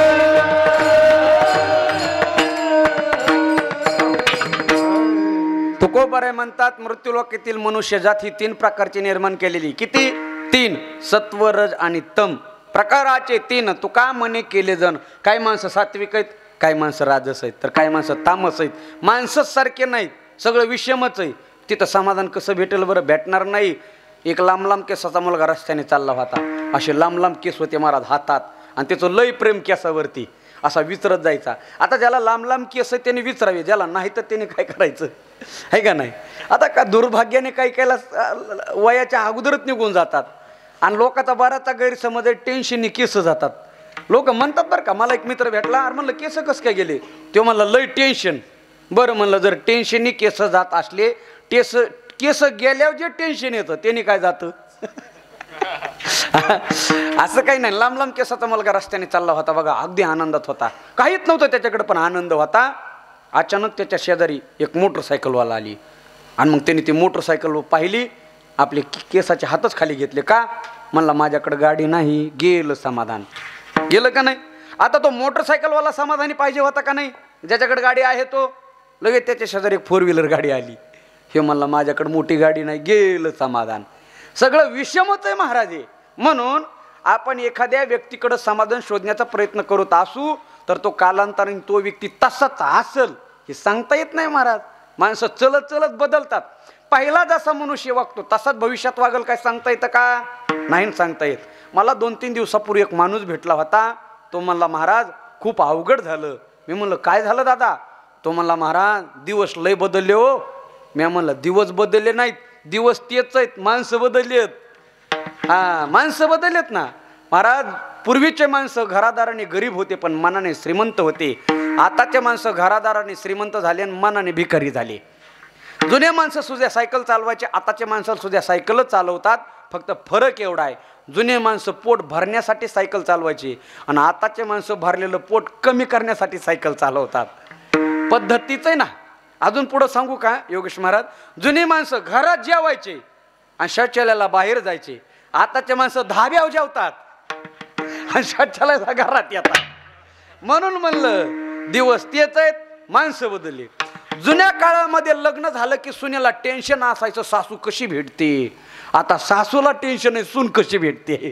A: तुकोबरे म्हणतात मृत्यूलोकातील मनुष्य जात ही तीन प्रकारची निर्माण केलेली. किती? तीन. सत्व रज आणि तम प्रकाराचे तीन तुका म्हणे केले जण. काही माणसं सात्विक आहेत, काही माणसं राजस आहेत, तर काही माणसं तामस आहेत. माणसंच सारखे नाहीत, सगळं विषमच आहे. तिथं समाधान कसं भेटेल बरं? भेटणार नाही. एक लांब लांब केसाचा मुलगा रस्त्याने चालला होता. असे लांब लांब केस होते महाराज हातात, आणि त्याचं लय प्रेम केसावरती असा विचरत जायचा. आता ज्याला लांब लांब केस त्याने विचरावे, ज्याला नाही तर त्याने काय करायचं आहे का नाही? आता का दुर्भाग्याने काही कायला वयाच्या अगोदरच निघून जातात, आणि लोकांचा बराचसा गैरसमज आहे टेन्शनने केस जातात. लोक म्हणतात बरं का, मला एक मित्र भेटला, अरे म्हणलं केस कसं काय गेले? तो म्हणलं लय टेन्शन. बरं म्हणलं, जर टेन्शननी केस जात असले, केस गेल्यावर जे टेन्शन येतं त्याने काय जातं? असं काही नाही. लांब लांब केसाचा मुलगा रस्त्याने चालला होता बघा, अगदी आनंदात होता, काहीच नव्हतं त्याच्याकडे पण आनंद होता. अचानक त्याच्या शेजारी एक मोटरसायकलवाला आली, आणि मग त्याने ती मोटरसायकल पाहिली, आपले केसाचे हातच खाली घेतले. का? म्हणला माझ्याकडे गाडी नाही. गेलं समाधान, गेलं का नाही? आता तो मोटरसायकलवाला समाधानी पाहिजे होता का नाही? ज्याच्याकडे गाडी आहे तो लगेच त्याच्या शेजारी एक 4 व्हीलर गाडी आली. हे म्हणला माझ्याकडे मोठी गाडी नाही. गेलं समाधान. सगळं विषमच आहे महाराज. म्हणून आपण एखाद्या व्यक्तीकडे समाधान शोधण्याचा प्रयत्न करत असू तर तो कालांतराने तो व्यक्ती तसाच असेल हे सांगता येत नाही महाराज. माणसं चलत चलत बदलतात. पहिला जसा मनुष्य वागतो तसाच भविष्यात वागल काय सांगता येतं का? नाही सांगता येत. मला 2-3 दिवसापूर्वी एक माणूस भेटला होता. तो म्हणला महाराज खूप अवघड झालं. मी म्हणलं काय झालं दादा? तो म्हणला महाराज दिवस लय बदलले हो. मी म्हणलं दिवस बदलले नाहीत, दिवस तेच आहेत, माणसं बदलली आहेत. हा, माणसं बदललेत ना महाराज. पूर्वीचे माणसं घरादाराने गरीब होते पण मनाने श्रीमंत होते. आताचे माणसं घरादाराने श्रीमंत झाले आणि मनाने भिकारी झाले. जुने माणसं सुद्धा सायकल चालवायचे, आताचे माणसं सुद्धा सायकलच चालवतात. फक्त फरक एवढा आहे, जुने माणसं पोट भरण्यासाठी सायकल चालवायची आणि आताचे माणसं भरलेलं पोट कमी करण्यासाठी सायकल चालवतात. पद्धतीच आहे ना. अजून पुढं सांगू का योगेश महाराज? जुनी माणसं घरात जेवायचे आणि शौचालयाला बाहेर जायचे. आताचे माणसं धाब्यावर जेवतात आणि शौचालयाला घरात येतात. म्हणून म्हणलं दिवस तेच आहेत, माणसं बदलली. जुन्या काळामध्ये लग्न झालं की सुनेला टेन्शन असायचं सासू कशी भेटते. आता सासूला टेन्शन आहे सून कशी भेटते.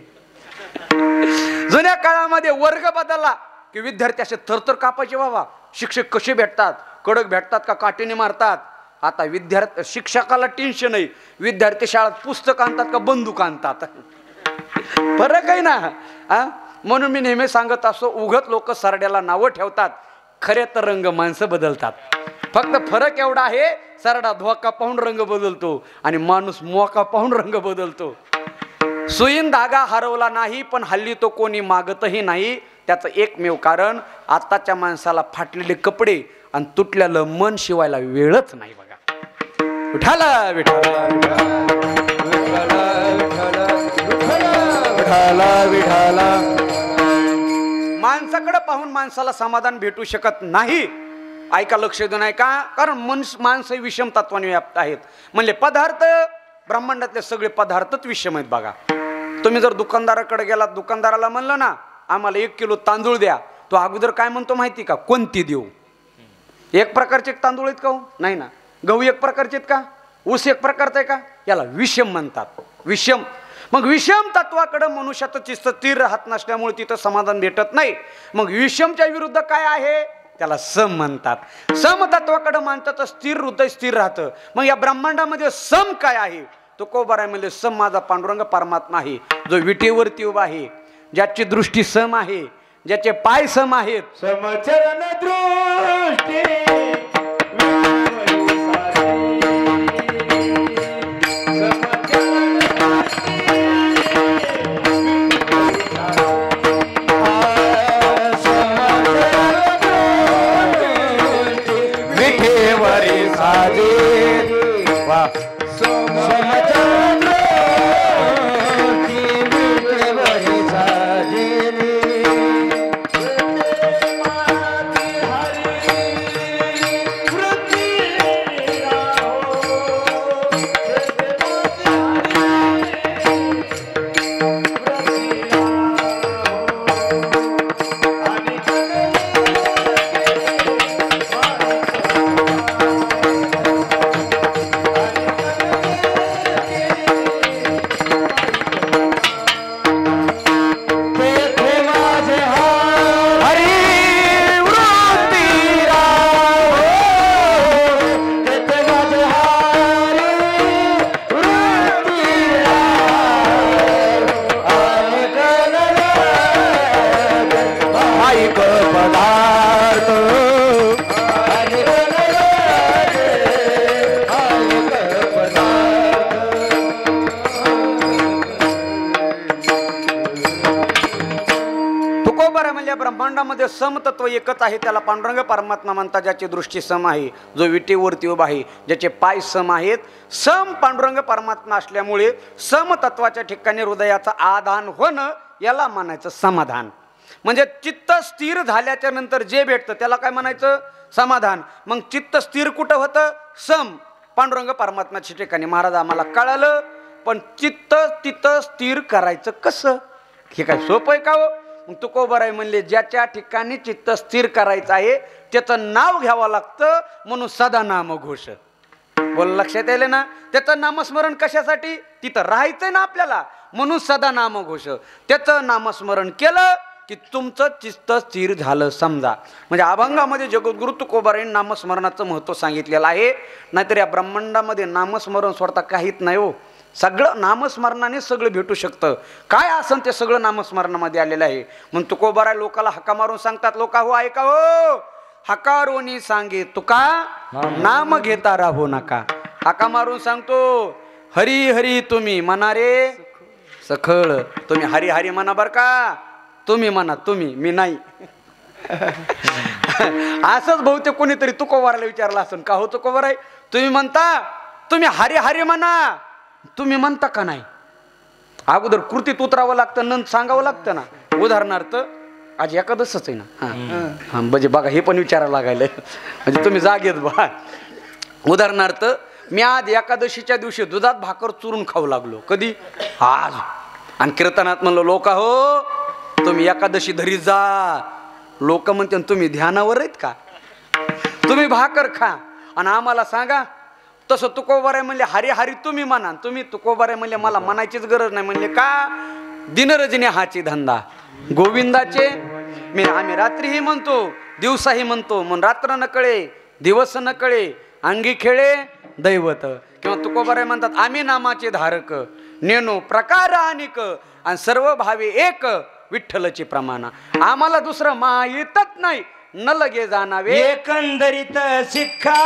A: जुन्या काळामध्ये वर्ग बदलला की विद्यार्थी असे थरथर कापायचे, बाबा शिक्षक कसे भेटतात, कडक भेटतात का काठीने मारतात. आता शिक्षकाला टेन्शन आहे, विद्यार्थी शाळेत पुस्तक आणतात का बंदूक आणतात. फरक आहे ना. म्हणून मी नेहमी सांगत असो, उगत लोक सरड्याला नावं ठेवतात, खरे तर रंग माणसं बदलतात. फक्त फरक एवढा आहे, सरडा धोका पाहून रंग बदलतो आणि माणूस मोका पाहून रंग बदलतो. सुईन धागा हरवला नाही पण हल्ली तो कोणी मागतही नाही. त्याचं एकमेव कारण आताच्या माणसाला फाटलेले कपडे आणि तुटलेलं मन शिवायला वेळच नाही बघा. विठाला विठाला विठाला विठाला. माणसाकडे पाहून माणसाला समाधान भेटू शकत नाही. ऐका लक्ष देऊन ऐका, कारण माणसं विषम तत्वाने व्याप्त आहेत. म्हणजे पदार्थ, ब्रह्मांडातले सगळे पदार्थच विषम आहेत बघा. तुम्ही जर दुकानदाराकडे गेलात, दुकानदाराला म्हणलं ना आम्हाला 1 किलो तांदूळ द्या, तो अगोदर काय म्हणतो माहिती का? कोणती देऊ? एक प्रकारचे तांदूळ आहेत का हो? नाही ना. गहू एक प्रकारचे आहेत का? ऊस एक प्रकारचा आहे का? याला विषम म्हणतात. विषम. मग विषम तत्वाकडे मनुष्याचं चित्त स्थिर राहत नसल्यामुळे तिथं समाधान भेटत नाही. मग विषमच्या विरुद्ध काय आहे? त्याला सम म्हणतात. सम तत्वाकडे माणसाचं स्थिर हृदय स्थिर राहतं. मग या ब्रह्मांडामध्ये सम काय आहे? तो कोबारामध्ये सम माझा पांडुरंग परमात्मा आहे, जो विटेवरती उभा आहे, ज्याची दृष्टी सम आहे, ज्याचे पाय सम आहेत.
B: समचरण दृष्टी
A: विठेवरी साजे वा ब्रह्मांडामध्ये समतत्व एकच आहे, त्याला पांडुरंग परमात्मा म्हणतात. ज्याची दृष्टी सम आहे, जो विटेवरती उभा आहे, ज्याचे पाय सम आहेत, सम पांडुरंग परमात्मा असल्यामुळे समतत्वाच्या ठिकाणी हृदयाचं आधान होणं याला म्हणायचं समाधान. म्हणजे चित्त स्थिर झाल्याच्या नंतर जे भेटतं त्याला काय म्हणायचं? समाधान. मग चित्त स्थिर कुठं होतं? सम पांडुरंग परमात्म्याच्या ठिकाणी. महाराज आम्हाला कळालं, पण चित्त तिथं स्थिर करायचं कसं? हे काय सोपं आहे का हो? मग तुकोबाराय म्हणले, ज्याच्या ठिकाणी चित्त स्थिर करायचं आहे त्याचं नाव घ्यावं लागतं, म्हणून सदा नाम घोष. बोल, लक्षात यायला ना? त्याचं नामस्मरण कशासाठी? तिथं राहायचंय ना आपल्याला, म्हणून सदा नाम घोष. त्याचं नामस्मरण केलं की तुमचं चित्त स्थिर झालं समजा. म्हणजे अभंगामध्ये जगद्गुरु तुकोबारायांनी नामस्मरणाचं महत्त्व सांगितलेलं आहे. नाहीतर या ब्रह्मांडामध्ये नामस्मरण सोडता काहीच नाही हो. सगळं नामस्मरणाने सगळं भेटू शकतं. काय असं ते सगळं नामस्मरणामध्ये आलेलं आहे. म्हणून तुकोबाराय लोकाला हका मारून सांगतात, लोका हो ऐका हो, हकारोनी सांगे तुका नाम घेता राहू नका. हका मारून सांगतो, हरी हरी तुम्ही म्हणा रे सखळ. तुम्ही हरी हरी म्हणा बर का, तुम्ही म्हणा, तुम्ही, मी नाही. असंच बहुतेक कोणीतरी तुकोबाराला विचारलं असेल, का हो तुकोबाराय तुम्ही म्हणता, तुम्ही हरी हरी म्हणा, तुम्ही म्हणता का नाही? अगोदर कृतीत उतरावं लागतं, नंतर सांगावं लागतं ना. उदाहरणार्थ आज एकादशच आहे ना, हा म्हणजे बघा हे पण विचारायला लागायला, म्हणजे तुम्ही जागेत बा. उदाहरणार्थ मी आज एकादशीच्या दिवशी दुधात भाकर चुरून खाऊ लागलो. कधी? आज. आणि कीर्तनात म्हणलं, लोका हो तुम्ही एकादशी धरी जा. लोक म्हणते तुम्ही ध्यानावर आहेत का? तुम्ही भाकर खा आणि आम्हाला सांगा. तसं तुकोबाराय म्हणले, हरी हरी तुम्ही म्हणा. तुम्ही तुकोबाराय म्हणले, मला म्हणायचीच गरज नाही. म्हणले का? दिनरजनी हाची धंदा गोविंदाचे. आम्ही रात्रीही म्हणतो, दिवसाही म्हणतो. म्हणून रात्र न कळे, दिवस न कळे, अंगी खेळे दैवत. किंवा तुकोबाराय म्हणतात, आम्ही नामाचे धारक, नेनो प्रकार अनेक, आणि सर्व भावे एक विठ्ठलची प्रमाण. आम्हाला दुसरं माहीतच नाही, न लगे जाणावे
B: एकंदरीत शिक्षा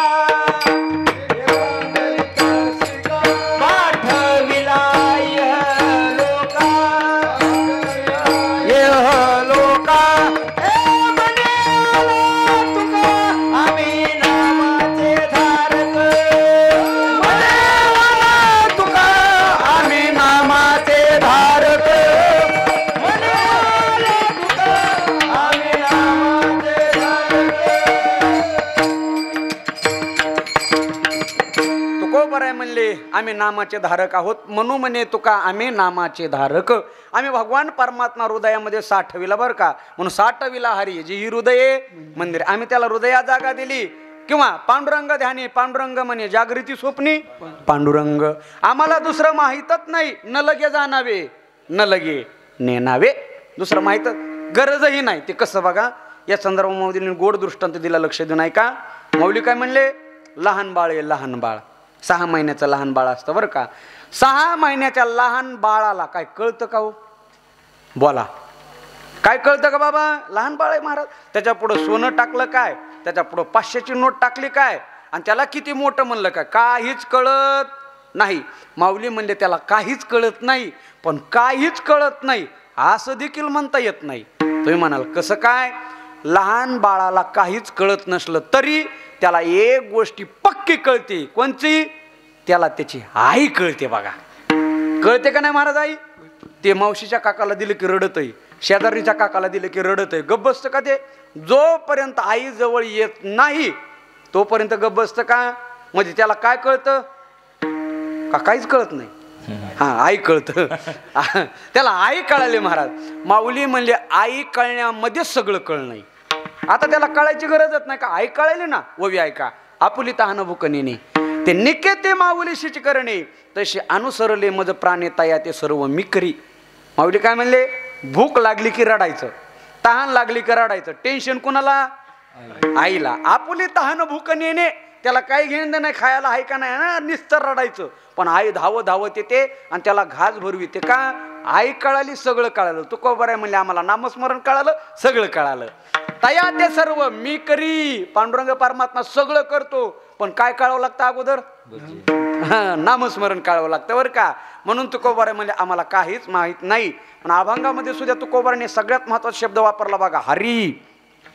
A: आम्ही नामाचे धारक आहोत. म्हणून म्हणे तुका आम्ही नामाचे धारक. आम्ही भगवान परमात्मा हृदयामध्ये साठविला बरं का. म्हणून साठविला हरी, जी ही हृदये मंदिर, आम्ही त्याला हृदया जागा दिली. किंवा पांडुरंग ध्यानी, पांडुरंग म्हणे जागृती स्वप्नी पांडुरंग. आम्हाला दुसरं माहीतच नाही, न लगे जाणावे न लगे नेनावे. दुसरं माहीत गरजही नाही. ते कसं बघा, या संदर्भामध्ये गोड दृष्टांत दिला, लक्ष देऊ नाही का. मौली काय म्हणले, लहान बाळ आहे, लहान बाळ 6 महिन्याचं लहान बाळ असतं बरं का. 6 महिन्याच्या लहान बाळाला काय कळतं का हो? बोला, काय कळतं का बाबा? लहान बाळ आहे महाराज. त्याच्या पुढं सोनं टाकलं काय, त्याच्या पुढं 500ची नोट टाकली काय, आणि त्याला किती मोठं म्हणलं काय, काहीच कळत नाही. माऊली म्हणले त्याला काहीच कळत नाही. पण काहीच कळत नाही असं देखील म्हणता येत नाही. तुम्ही म्हणाल कसं काय? लहान बाळाला काहीच कळत नसलं तरी त्याला एक गोष्टी पक्की कळते. कोणची? त्याला त्याची आई कळते बघा. कळते का नाही महाराज? आई ते मावशीच्या काकाला दिलं की रडत आहे, शेजारीच्या काकाला दिलं की रडत आहे. गप्प बसतं का ते? जोपर्यंत आई जवळ येत नाही तोपर्यंत गप्प बसतं का? म्हणजे त्याला काय कळतं का? काहीच कळत नाही. हा, आई कळतं. त्याला आई कळाली महाराज. माऊली म्हणले आई कळण्यामध्येच सगळं कळ नाही. आता त्याला कळायची गरजच नाही का? आई कळाली ना. ववी ऐका, आपुली तहान भुकनीने ते निके ते माऊलीशीच करणे, तसे अनुसरले मज प्राणे तया ते सर्व मी करी. माऊली काय म्हणले? भूक लागली की रडायचं, तहान लागली की रडायचं. टेन्शन कोणाला? आईला. आपुली तहान भुकनीने त्याला काही घेणं नाही, खायला आहे का नाही ना, निस्तर रडायचं. पण आई धावत धावत येते आणि त्याला घास भरविते का? आई कळाली, सगळं कळालं. तुकोबा आहे म्हणले आम्हाला नामस्मरण कळालं, सगळं कळालं. तया ते सर्व मी करी. पांडुरंग परमात्मा सगळं करतो, पण काय कळावं लागतं अगोदर? नामस्मरण कळावं लागतं बरं का. म्हणून तुकोबा म्हणले आम्हाला काहीच माहित नाही. पण अभंगामध्ये सुद्धा तुकोबाने सगळ्यात महत्वाचा शब्द वापरला बघा, हरी.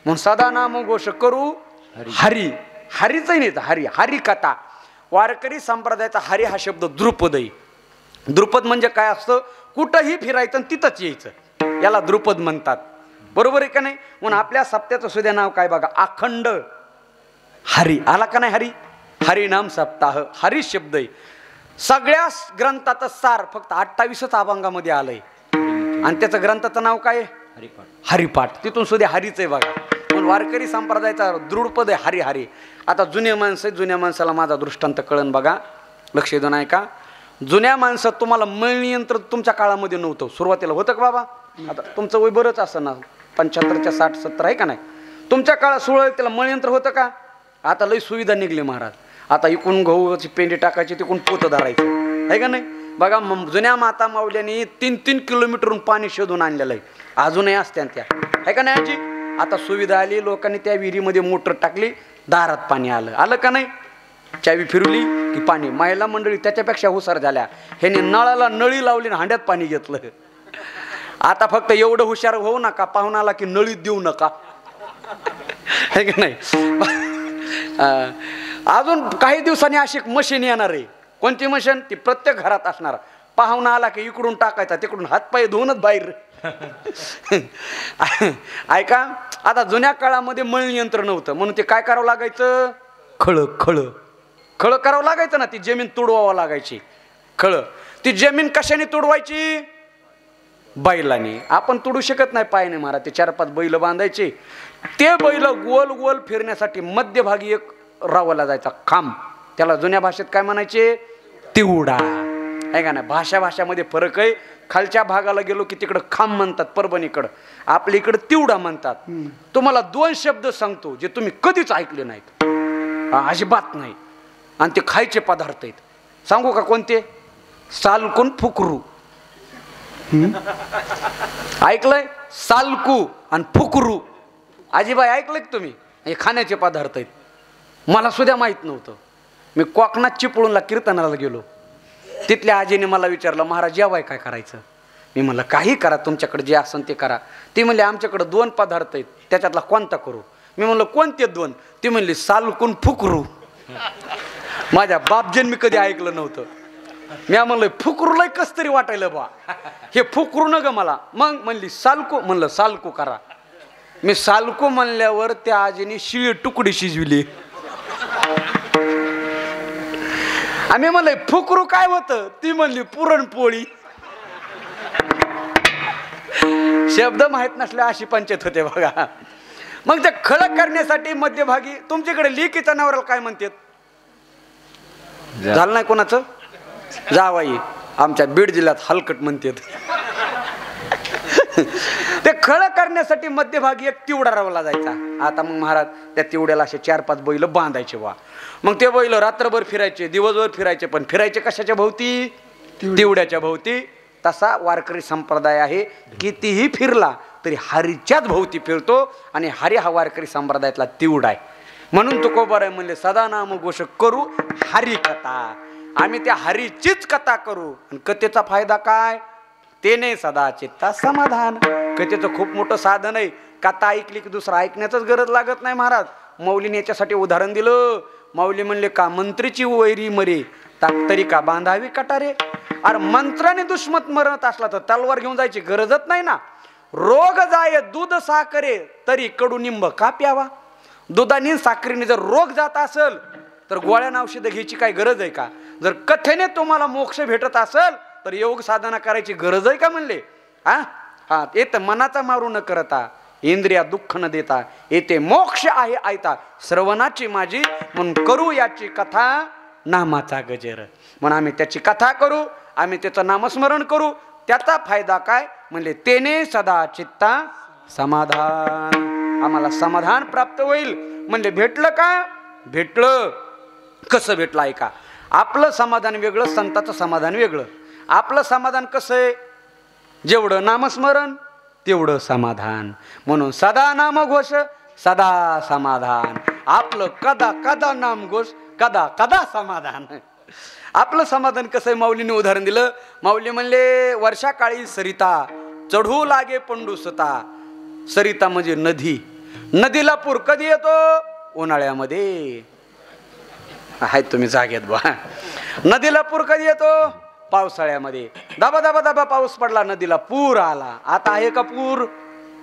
A: म्हणून सदा नाम घोष करू हरी. हरीचही नाही, हरी. हरी कथा. वारकरी संप्रदायाचा हरी हा शब्द द्रुपद आहे. द्रुपद म्हणजे काय असतं? कुठंही फिरायचं आणि तिथंच यायचं, याला द्रुपद म्हणतात. बरोबर आहे का नाही? म्हणून आपल्या सप्त्याचं सुद्धा नाव काय बघा, अखंड हरी. आला का नाही? हरी. हरिनाम सप्ताह. हरी शब्द आहे. सगळ्या ग्रंथाचं सार फक्त 28च अभंगामध्ये आलंय आणि त्याचं ग्रंथाचं नाव काय? हरिपाठ. हरिपाठ. तिथून सुद्धा हरीच आहे बघा. म्हणून वारकरी संप्रदायाचा दृढपद आहे हरी. हरी. आता जुन्या माणसं, जुन्या माणसाला माझा दृष्टांत कळन बघा, लक्ष देऊन ऐका. जुन्या माणसात तुम्हाला मळणी यंत्र तुमच्या काळामध्ये नव्हतं. सुरुवातीला होतं का बाबा? आता तुमचं वय बरंच असं ना, 75च्या 60-70 आहे का नाही? तुमच्या काळात सुरुवातीला मळणी यंत्र होतं का? आता लई सुविधा निघली महाराज. आता इकडून गहूची पेंडी टाकायची, तिकडून पोतं धरायचं आहे का नाही? बघा जुन्या माता माऊल्यांनी 3-3 किलोमीटरहून पाणी शोधून आणलेलं आहे. अजूनही असत्या त्या, आहे का नाही आजी? आता सुविधा आली, लोकांनी त्या विहिरीमध्ये मोटर टाकली, दारात पाणी आलं. आलं का नाही? चावी फिरवली की पाणी. महिला मंडळी त्याच्यापेक्षा हुशार झाल्या. ह्याने नळाला नळी लावली आणि हांड्यात पाणी घेतलं. आता फक्त एवढं हुशार होऊ नका, पाहुणा आला की नळीत देऊ नका, है का नाही? अजून काही दिवसांनी अशी मशीन येणार आहे. कोणती मशीन? ती प्रत्येक घरात असणार. पाहुणा आला की इकडून टाकायचा, तिकडून हातपाय धुवूनच बाहेर. ऐका, आता जुन्या काळामध्ये मळणी यंत्र नव्हतं, म्हणून ते काय करावं लागायचं? खळ. खळ खळ करावं लागायचं ना. ती जमीन तुडवावं लागायची. खळ. ती जमीन कशाने तुडवायची? बैलाने. आपण तुडू शकत नाही पायाने महाराज. ते 4-5 बैल बांधायचे. ते बैल गोल गोल फिरण्यासाठी मध्यभागी एक रावला जायचा खांब. त्याला जुन्या भाषेत काय म्हणायचे? तिवडा. आहे का नाही? भाषामध्ये फरक आहे. खालच्या भागाला गेलो की तिकडं खांब म्हणतात, परभणीकडं. आपल्या इकडं तिवडा म्हणतात. तुम्हाला 2 शब्द सांगतो जे तुम्ही कधीच ऐकले नाहीत, अजिबात नाही, आणि ते खायचे पदार्थ आहेत. सांगू का कोणते? सालकून फुकरू. ऐकलंय? सालकू आणि फुकरू. आजीबाई ऐकलंय तुम्ही? हे खाण्याचे पदार्थ आहेत. मला सुद्धा माहित नव्हतं. मी कोकणात चिपळूणला कीर्तनाला गेलो. तिथल्या आजीने मला विचारलं, महाराज जेवाय काय करायचं? मी म्हणलं काही करा, तुमच्याकडे जे असेल ते करा. ती म्हणली आमच्याकडे 2 पदार्थ आहेत, त्याच्यातला कोणता करू? मी म्हणलं कोणते 2? ती म्हणली सालकून फुकरू. माझ्या बापजन्मी कधी ऐकलं नव्हतं. मी म्हणलं फुकरूला कस तरी वाटायलं बा, हे फुकरू न ग मला. मग म्हणली सालकू. म्हणलं सालकू करा. मी सालकू म्हणल्यावर त्या आजीने शिळी तुकडी शिजविली. आम्ही म्हणलं फुकरू काय होतं? ती म्हणली पुरणपोळी. शब्द माहित नसल्या अशी पंचायत होते बघा. मग ते खळक करण्यासाठी मध्यभागी तुमच्याकडे लेकीच्या नवऱ्याला काय म्हणतात? झालं नाही कोणाचं? जावाई. आमच्या बीड जिल्ह्यात हलकट म्हणतात. ते खळ करण्यासाठी मध्यभागी एक तिवडा रावला जायचा. आता मग महाराज त्या तिवड्याला असे 4-5 बैल बांधायचे वा. मग ते बैल रात्रभर फिरायचे, दिवसभर फिरायचे, पण फिरायचे कशाच्या भोवती? तिवड्याच्या भोवती. तसा वारकरी संप्रदाय आहे. कितीही फिरला तरी हरीच्याच भोवती फिरतो, आणि हरी हा वारकरी संप्रदायातला तिवडा आहे. म्हणून तुकोबाराय म्हणले सदा नाम घोष करू हरी कथा. आम्ही त्या हरीचीच कथा करू. आणि कथेचा फायदा काय? तेने सदा चित्ता समाधान. कथेचं खूप मोठं साधन आहे. कथा ऐकली की दुसरं ऐकण्याचंच गरज लागत नाही महाराज. मौलीने याच्यासाठी उदाहरण दिलं. माऊली म्हणले का मंत्रीची वैरी मरे तरी का बांधावी कटारे. अरे मंत्राने दुश्मत मरत असला तर तलवार घेऊन जायची गरजच नाही ना. रोग जाय दूध साखरे तरी कडुनिंब का प्यावा. दुधाने साखरेने जर रोग जात असेल तर गोळ्यानं औषधं घ्यायची काय गरज आहे का. जर कथेने तुम्हाला मोक्ष भेटत असेल तर योग साधना करायची गरज आहे का म्हणले. हा येत मनाचा मारू न करता इंद्रिया दुःख न देता येते मोक्ष आहे आयता श्रवणाची माझी म्हणून करू याची कथा नामाचा गजर. म्हणून आम्ही त्याची कथा करू, आम्ही त्याचं नामस्मरण करू. त्याचा फायदा काय म्हणले तेने सदा चित्ता समाधान. आम्हाला समाधान प्राप्त होईल. म्हणले भेटलं का. भेटलं. कसं भेटलं ऐका. आपलं समाधान वेगळं, संताचं समाधान वेगळं. आपलं समाधान कसं आहे, जेवढं नामस्मरण तेवढं समाधान. म्हणून सदा नामघोष सदा समाधान. आपलं कदा कदा नामघोष कदा कदा समाधान. आपलं समाधान कसं आहे, माऊलीने उदाहरण दिलं. माऊली म्हणले वर्षा काळी सरिता चढू लागे पंडुसता. सरिता म्हणजे नदी. नदीला पूर कधी येतो, उन्हाळ्यामध्ये. आहेत तुम्ही जागेत बा. नदीला पूर कधी येतो, पावसाळ्यामध्ये. दाबा दाबा दाबा पाऊस पडला, नदीला पूर आला. आता आहे का पूर.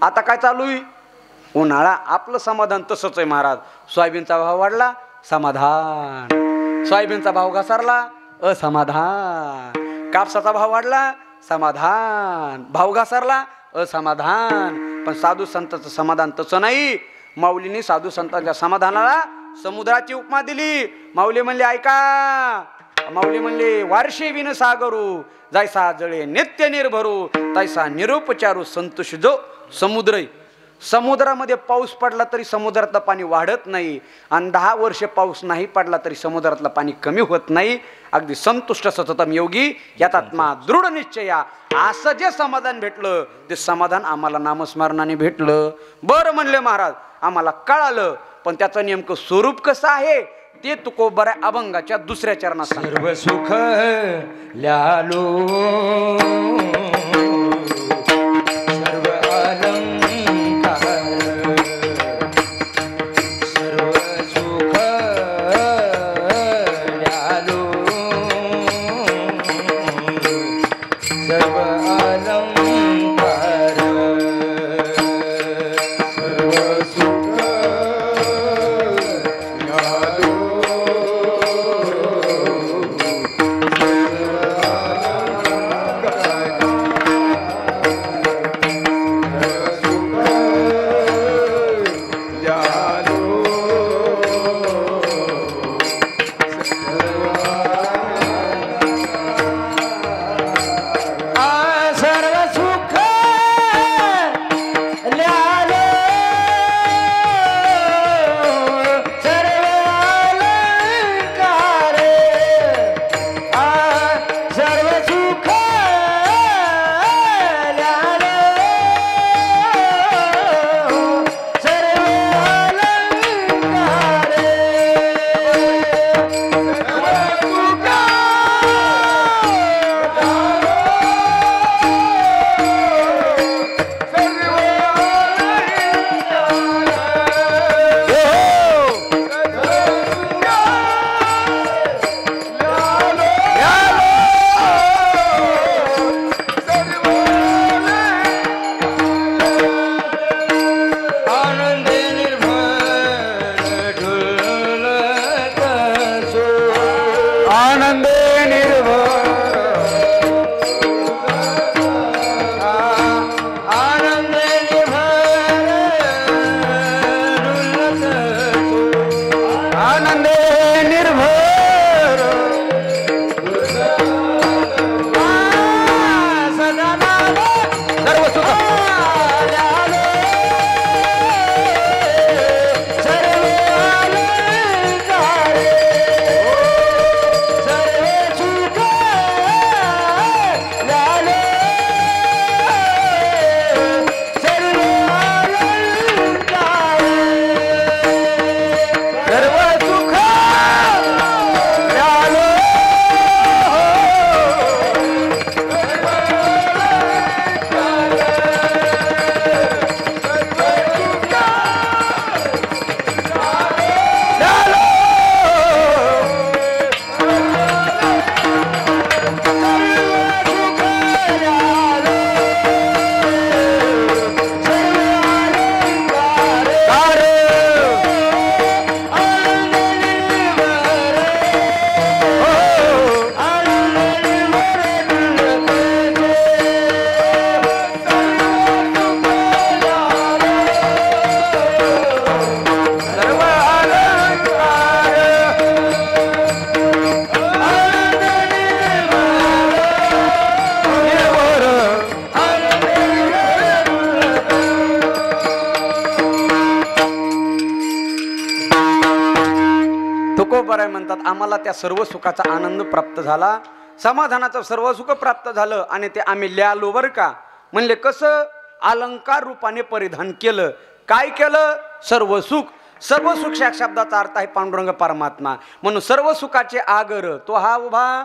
A: आता काय चालू आहे, उन्हाळा. आपलं समाधान तसंच आहे महाराज. सोयाबीनचा भाव वाढला, समाधान. सोयाबीनचा भाव घसरला, असमाधान. कापसाचा भाव वाढला, समाधान. भाव घसरला, असमाधान. पण साधू संतांचं समाधान तसं नाही. माऊलीने साधू संतांच्या समाधानाला समुद्राची उपमा दिली. माऊली म्हणले ऐका. माऊली म्हणले वार्षे विन सागरू जैसा जळे नित्य निर्भरू तैसा निरुपचारू संतोष जो समुद्र. समुद्रामध्ये पाऊस पडला तरी समुद्रातलं पाणी वाढत नाही, आणि 10 वर्ष पाऊस नाही पडला तरी समुद्रातलं पाणी कमी होत नाही. अगदी संतुष्ट सततम योगी यातात्मा दृढ निश्चया. असं जे समाधान भेटलं ते समाधान आम्हाला नामस्मरणाने भेटलं. बरं म्हणले महाराज, आम्हाला कळालं, पण त्याचं नेमकं स्वरूप कसं आहे ते तुकोबरा अभंगाच्या दुसऱ्या चरणात.
B: सर्व सुख ल्यालो सर्व अलंकार सर्व सुख ल्यालो सर्व अलंकार सर्व सुख
A: आम्हाला त्या सर्व सुखाचा आनंद प्राप्त झाला, समाधानाचं सर्व सुख प्राप्त झालं आणि ते आम्ही लिहालो बरं का. म्हणले कसं? अलंकार रूपाने परिधान केलं. काय केलं? सर्व सुख. सर्व सुख या शब्दाचा अर्थ आहे पांडुरंग परमात्मा. म्हणून सर्व सुखाचे आगर तो हा उभा.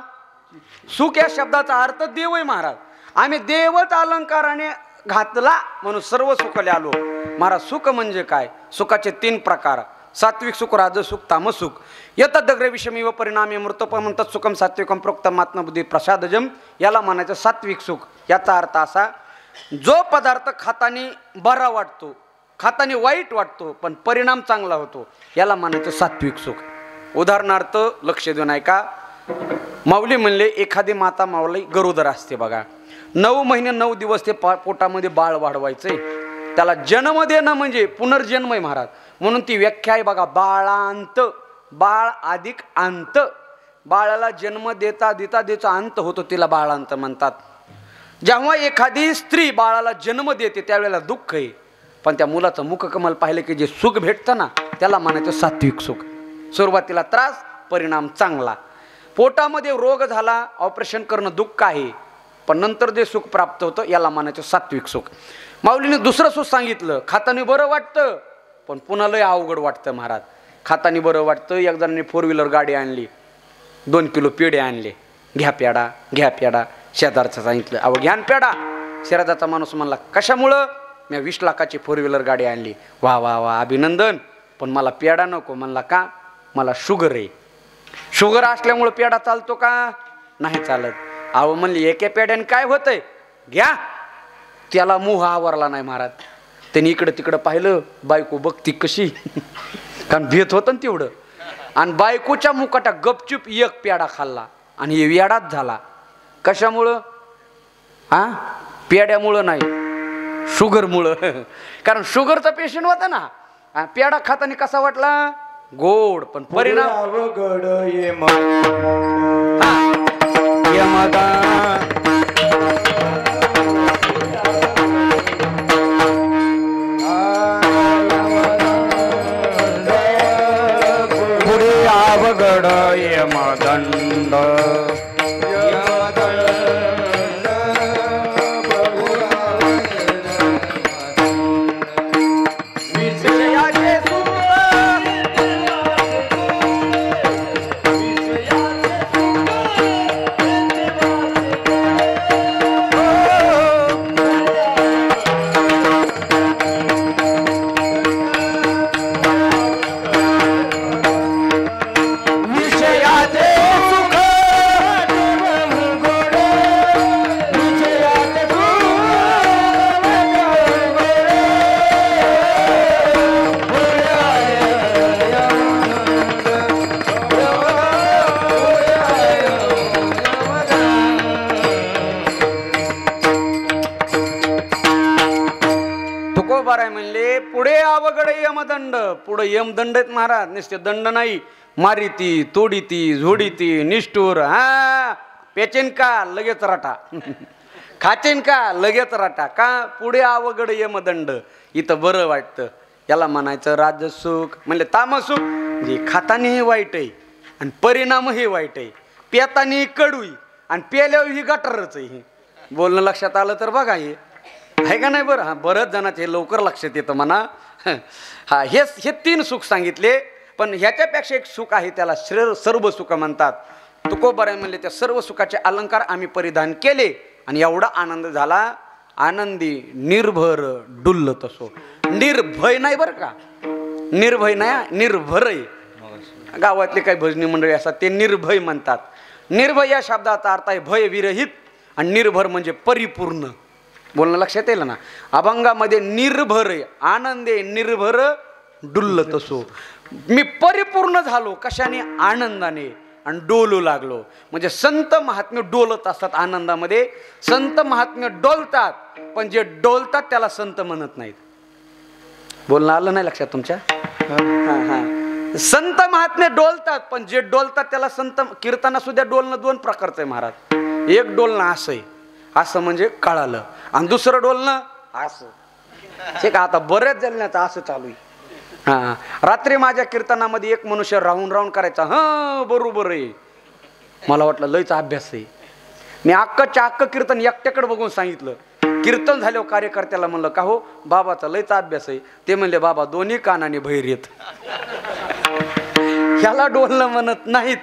A: सुख या शब्दाचा अर्थ देव आहे महाराज. आम्ही देवच अलंकाराने घातला म्हणून सर्व सुख आलो महाराज. सुख म्हणजे काय? सुखाचे 3 प्रकार: सात्विक सुख, राजस सुख, तामस सुख. यतदग्रे विषमीव परिणामी मृतोपमंत सुखम सात्विकम प्रोक्तम आत्मबुद्धी प्रसादजम. याला म्हणायचं सात्विक सुख. याचा अर्थ असा, जो पदार्थ खातानी बरा वाटतो, खातानी वाईट वाटतो पण परिणाम चांगला होतो, याला म्हणायचं सात्विक सुख. उदाहरणार्थ लक्ष देऊन ऐका. माऊली म्हणले एखादी माता माऊली गरोदर असते बघा, 9 महिने 9 दिवस ते पोटामध्ये बाळ वाढवायचंय. त्याला जन्म देणं म्हणजे पुनर्जन्म आहे महाराज. म्हणून ती व्याख्या आहे बघा, बाळांत. बाळ अधिक अंत. बाळाला जन्म देता देता देता अंत होतो, तिला बाळांत म्हणतात. जेव्हा एखादी स्त्री बाळाला जन्म देते त्यावेळेला दुःख आहे, पण त्या मुलाचं मुखकमल पाहिलं की जे सुख भेटतं ना, त्याला म्हणायचं सात्विक सुख. सुरुवातीला त्रास, परिणाम चांगला. पोटामध्ये रोग झाला, ऑपरेशन करणं दुःख आहे, पण नंतर जे सुख प्राप्त होतं याला म्हणायचं सात्विक सुख. माऊलीने दुसरं सुख सांगितलं, खातानी बरं वाटतं पण पुन्हा लय अवघड वाटतं महाराज. खातानी बरं वाटतं. एक जणांनी 4 व्हीलर गाडी आणली, 2 किलो पेढे आणले. घ्या पेढा, घ्या पेढा. शेजारचं सांगितलं, अहो घ्या पेढा. शेजारचा माणूस म्हणला, कशामुळं? मी 20 लाखाची 4 व्हीलर गाडी आणली. वा वा वा, अभिनंदन, पण मला पेढा नको. म्हणला का? मला शुगर आहे. शुगर असल्यामुळं पेढा चालतो का? नाही चालत. अहो म्हणली, एके पेढ्याने काय होतंय? घ्या. त्याला मोह आवरला नाही महाराज. त्यांनी इकडं तिकडं पाहिलं, बायको बघती कशी, कारण भेत होतं ना तेवढं. आणि बायकोच्या मुकाटा गपचूप 1 पेढा खाल्ला आणि हे वेडाच झाला. कशामुळं? हा, पेढ्यामुळं नाही, शुगरमुळं. कारण शुगरचा पेशंट होता ना. पेढा खाताना कसा वाटला? गोड, पण परिणाम
B: अवघड
A: पुढे अवघड यमदंड. म्हणले पुढे अवघड यमदंड. पुढे यमदंड आहेत महाराज. नुसते दंड नाही, मारिती, तोडीती, झोडीती, निष्ठूर. हा, पेचेन का लगेच राटा, खाचेन का लगेच राटा. का? पुढे अवघड यमदंड. इथं बरं वाटतं, याला म्हणायचं राजसुख. म्हणले तामसुख जे खातानीही वाईट आहे आणि परिणामही वाईट आहे. पेतानी कडूई आणि पेल्यावर ही गटारच आहे. बोलणं लक्षात आलं तर बघा, हे आहे का नाही? बरं, हा, बरंच जणांचं हे लवकर लक्षात येतं म्हणा. हा, हे 3 सुख सांगितले, पण ह्याच्यापेक्षा एक सुख आहे, त्याला सर्व सुख म्हणतात. तुकोबाराय म्हणले त्या सर्व सुखाचे अलंकार आम्ही परिधान केले आणि एवढा आनंद झाला. आनंदी निर्भर डुल्लत असो. निर्भय नाही बरं का, निर्भय नाही, निर्भर आहे. गावातले काही भजनी मंडळी असतात ते निर्भय म्हणतात. निर्भय या शब्दाचा अर्थ आहे भय विरहित आणि निर्भर म्हणजे परिपूर्ण. बोलणं लक्षात येईल ना. अभंगामध्ये निर्भर आहे, आनंदे निर्भर डुल्लत असो. मी परिपूर्ण झालो कशाने? आनंदाने, आणि डोलू लागलो. म्हणजे संत महात्म्य डोलत असतात आनंदामध्ये. संत महात्म्य डोलतात, पण जे डोलतात त्याला संत म्हणत नाहीत. बोलणं आलं नाही लक्षात तुमच्या? संत महात्म्य डोलतात, पण जे डोलतात त्याला संत. कीर्तना सुद्धा डोलणं 2 प्रकारचं आहे महाराज. एक डोलणं असं आहे, असं म्हणजे कळालं, आणि दुसरं डोलणं असं. हे का आता बऱ्याच जणांचं असं चालू आहे. हां, रात्री माझ्या कीर्तनामध्ये एक मनुष्य राहून राहून करायचा, हां बरोबर आहे. मला वाटलं लयचा अभ्यास आहे. मी अक्क कीर्तन एकट्याकडे बघून सांगितलं. कीर्तन झाल्यावर कार्यकर्त्याला म्हणलं, का हो बाबाचा लयचा अभ्यास आहे. ते म्हणले, बाबा दोन्ही कानाने बहिर येत. ह्याला डोलणं म्हणत नाहीत.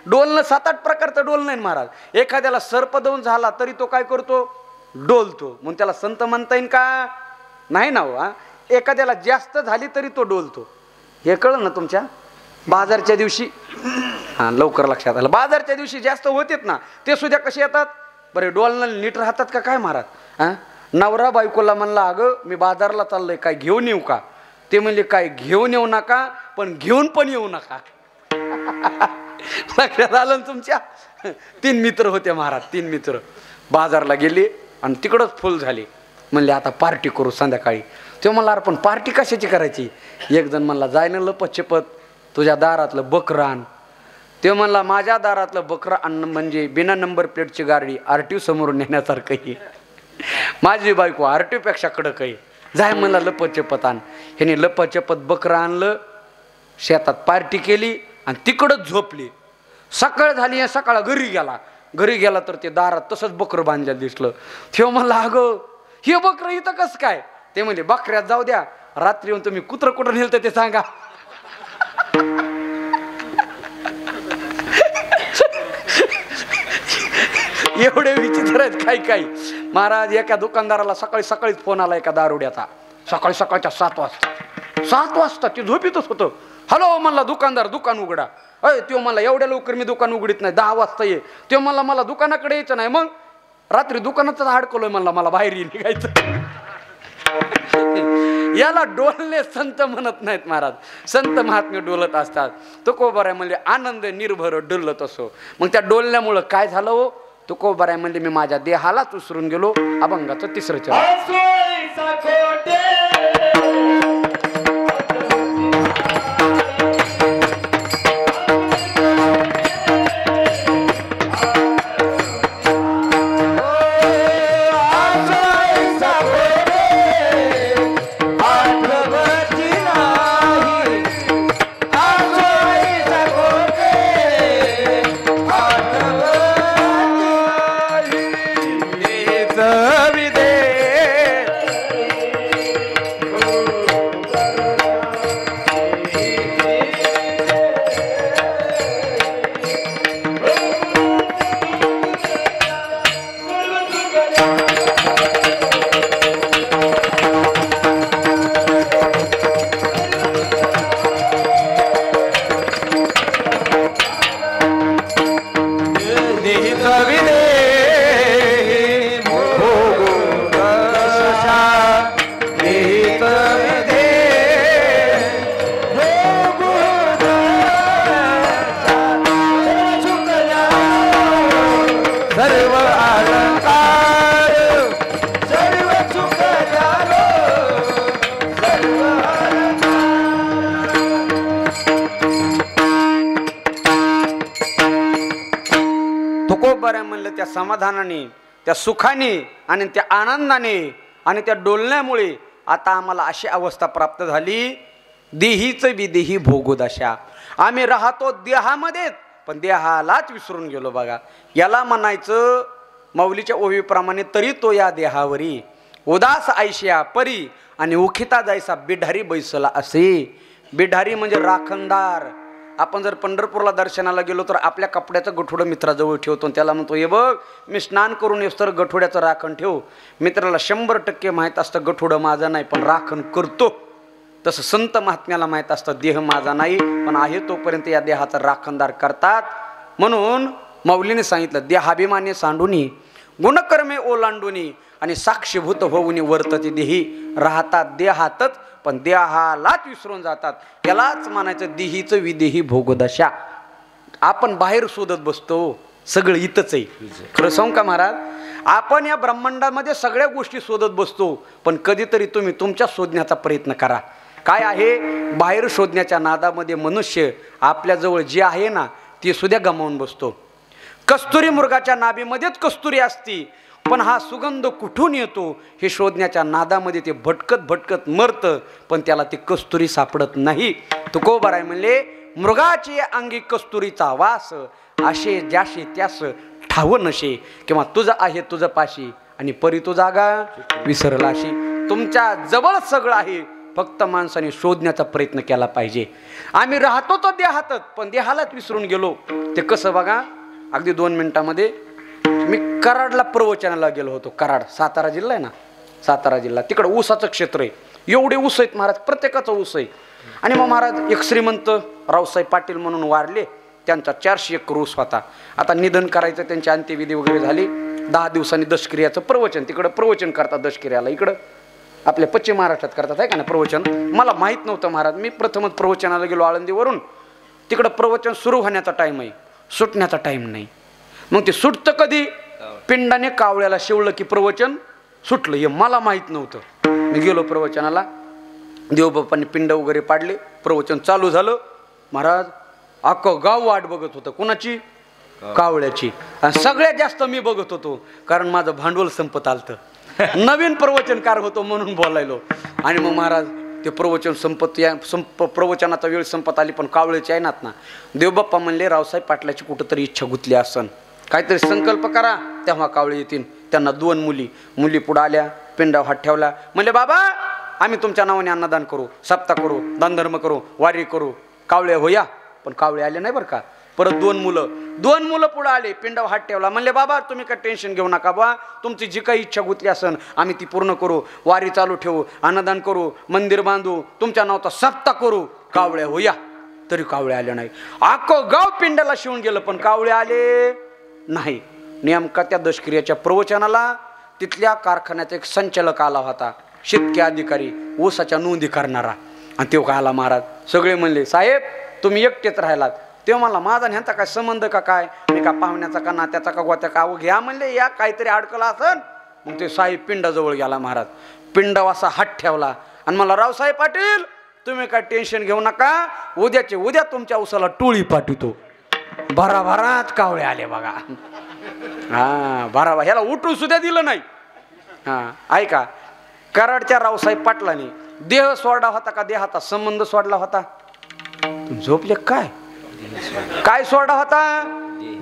A: डोलणं 7-8 प्रकारचं डोल नाही महाराज. एखाद्याला सर्पदंश झाला तरी तो काय करतो, डोलतो. म्हणून त्याला संत म्हणता येईल का, नाही ना हो. एखाद्याला जास्त झाली तरी तो डोलतो. हे कळलं ना तुमच्या बाजारच्या दिवशी. हां, लवकर लक्षात आलं. बाजारच्या दिवशी जास्त होतेत ना, ते सुद्धा कसे येतात बरे, डोलणं नीट राहतात का काय महाराज. हां, नवरा बायकोला म्हणला, अगं मी बाजारला चाललोय, काय घेऊन येऊ का. ते म्हणले, काय घेऊन येऊ नका, पण घेऊन पण येऊ नका. लक्षात आलं ना तुमच्या. 3 मित्र होते महाराज. 3 मित्र बाजारला गेले आणि तिकडंच फुल झाले. म्हणले आता पार्टी करू संध्याकाळी. ते म्हणला, अरे पण पार्टी कशाची करायची. एक जण म्हणला, जाय ना लपतछपत तुझ्या दारातलं बकरं आण. ते म्हणला, माझ्या दारातलं बकरं आणणं म्हणजे बिना नंबर प्लेटची गाडी RTO समोरून नेण्यासारखं आहे. माझी बायको RTO पेक्षा कडक आहे. जाय म्हणला लपतछपत आण. ह्याने लपतछपत बकरं आणलं, शेतात पार्टी केली आणि तिकडंच झोपली. सकाळ झाली, सकाळ घरी गेला तर ते दारात तसंच बकरं बांधलेलं दिसलं. तेव्हा म्हणला, अगं हे बकरं इथं कसं काय. ते म्हणजे बकऱ्यात जाऊ द्या, रात्री येऊन तुम्ही कुत्रं कुठं नेलं ते सांगा. एवढे विचित्र आहेत काही महाराज. एका दुकानदाराला सकाळीच फोन आला एका दारुड्याचा. सकाळच्या 7 वाजता ते झोपीतच होतं. हॅलो म्हणला दुकानदार, दुकान उघडा. तो म्हणला, एवढ्या लवकर मी दुकान उघडीत नाही, 10 वाजता ये. तो म्हणला, मला दुकानाकडे यायचं नाही. मग रात्री दुकानातच अडकलोय म्हणला, मला बाहेर निघायचं. याला डोलणे संत म्हणत नाहीत महाराज. संत महात्मे डोलत असतात. तुकोबाराय म्हणले, आनंद निर्भर डोलत असो. मग त्या डोलण्यामुळं काय झालं हो. तुकोबाराय म्हणले, मी माझ्या देहालाच विसरून गेलो. अभंगाचं 3रं चरण. म्हणलं, त्या समाधानाने, त्या सुखाने आणि त्या आनंदाने आणि त्या डोलण्यामुळे आता आम्हाला अशी अवस्था प्राप्त झाली, देहीच विदेही भोगोदशा. आम्ही राहतो देहामध्येच, पण देहालाच विसरून गेलो बघा. याला म्हणायचं माऊलीच्या ओवीप्रमाणे, तरी तो या देहावरी उदास आयशिया परी आणि उखिता जायसा बिढारी बैसला असे. बिढारी म्हणजे राखणदार. आपण जर पंढरपूरला दर्शनाला गेलो तर आपल्या कपड्याचं गठोडं मित्राजवळ ठेवतो. त्याला म्हणतो, हे बघ मी स्नान करून येस तर गठोड्याचं राखण ठेव. मित्राला 100% माहीत असतं गठोडं माझं नाही पण राखण करतो. तसं संत महात्म्याला माहीत असतं देह माझा नाही पण आहे तोपर्यंत या देहाचा राखणदार करतात. म्हणून माऊलीने सांगितलं, देहाभिमाने सांडुनी गुणकर्मे ओलांडुनी आणि साक्षीभूत होऊनी वर्तते देही. राहतात देहातच पण देहालाच विसरून जातात. यालाच म्हणायचं देहीचं विदेही भोगदशा. आपण बाहेर शोधत बसतो, सगळं इथंच आहे. खरं सांगू का महाराज, आपण या ब्रह्मांडामध्ये सगळ्या गोष्टी शोधत बसतो, पण कधीतरी तुम्ही तुमच्या शोधण्याचा प्रयत्न करा. काय आहे, बाहेर शोधण्याच्या नादामध्ये मनुष्य आपल्याजवळ जे आहे ना ते सुद्धा गमावून बसतो. कस्तुरी मृगाच्या नाभीमध्येच कस्तुरी असती, पण हा सुगंध कुठून येतो हे शोधण्याच्या नादामध्ये ते भटकत भटकत मरतं, पण त्याला ती कस्तुरी सापडत नाही. तुकोबाराय म्हणले, मृगाची अंगी कस्तुरीचा वास, असे ज्याशी त्यास ठाव नशे, किंवा तुझं आहे तुझं पाशी आणि परी तो जागा विसरलाशी. तुमच्या जवळ सगळं आहे, फक्त माणसाने शोधण्याचा प्रयत्न केला पाहिजे. आम्ही राहतो तो देहातच, पण देहालाच विसरून गेलो. ते कसं बघा, अगदी 2 मिनिटामध्ये. मी कराडला प्रवचनाला गेलो होतो. कराड सातारा जिल्हा आहे ना, सातारा जिल्हा, तिकडं ऊसाचं क्षेत्र आहे. एवढे ऊस आहेत महाराज, प्रत्येकाचं ऊस आहे. आणि मग महाराज एक श्रीमंत रावसाहेब पाटील म्हणून वारले, त्यांचा 400 एकर ऊस होता. आता निधन करायचं, त्यांची अंत्यविधी वगैरे झाली. 10 दिवसांनी दशक्रियाचं प्रवचन, तिकडं प्रवचन करतात दशक्रियाला, इकडं आपल्या पश्चिम महाराष्ट्रात करतात आहे का ना प्रवचन. मला माहीत नव्हतं महाराज, मी प्रथमच प्रवचनाला गेलो आळंदीवरून. तिकडं प्रवचन सुरू होण्याचा टाईम आहे, सुटण्याचा टाईम नाही. मग ते सुटतं कधी, पिंडाने कावळ्याला शिवलं की प्रवचन सुटलं, हे मला माहीत नव्हतं. मी गेलो प्रवचनाला, देवबाप्पांनी पिंड वगैरे पाडले, प्रवचन चालू झालं. महाराज अख्खं गाव वाट बघत होतं. कुणाची? कावळ्याची. आणि सगळ्यात जास्त मी बघत होतो, कारण माझं भांडवल संपत आलतं. नवीन प्रवचनकार होतो म्हणून बोलायलो. आणि मग महाराज ते प्रवचन प्रवचनाचा वेळ संपत आली, पण कावळ्याची आहे ना. देवबाप्पा म्हणले, रावसाहेब पाटलाची कुठंतरी इच्छा गुंतली असन, काहीतरी संकल्प करा, तेव्हा कावळे येतील. त्यांना 2 मुली पुढे आल्या, पिंडावर हात ठेवला. म्हणले, बाबा आम्ही तुमच्या नावाने अन्नदान करू, सप्ताह करू, दानधर्म करू, वारी करू. कावळे होया, पण कावळे आले नाही बरं का. परत 2 मुलं पुढे आले, पिंडावर हात ठेवला. म्हणले, बाबा तुम्ही काय टेन्शन घेऊ नका बा, तुमची जी काही इच्छा गुंतली असन आम्ही ती पूर्ण करू, वारी चालू ठेवू, अन्नदान करू, मंदिर बांधू, तुमच्या नावाचा सप्ताह करू. कावळे होया. तरी कावळे आले नाही. अख्खं गाव पिंडाला शिवून गेलं, पण कावळे आले नाही. नेमका त्या दशक्रियाच्या प्रवचनाला तिथल्या कारखान्याचा एक संचालक आला होता, शेतकी अधिकारी, ऊसाच्या नोंदी करणारा. आणि तो का आला महाराज. सगळे म्हणले, साहेब तुम्ही एकटेच राहिलात. तेव्हा मला, माझा ह्यांचा काय संबंध का काय, मी का पाहुण्याचा का नात्याचा का गोत्या का, घ्या म्हणले, या काहीतरी अडकला असन. मग ते साहेब पिंडाजवळ गेला महाराज, पिंडावर असा हात ठेवला आणि मला, रावसाहेब पाटील तुम्ही काय टेन्शन घेऊ नका, उद्याचे उद्या तुमच्या ऊसाला टोळी पाठवतो. भराभरात कावळे आले बघा. हा भराभर, ह्याला उठून सुद्धा दिलं नाही. हा ऐका, कराडच्या रावसाहेब पाटलांनी देह सोडला होता का देहाचा संबंध सोडला होता? झोपले काय? काय सोडला होता?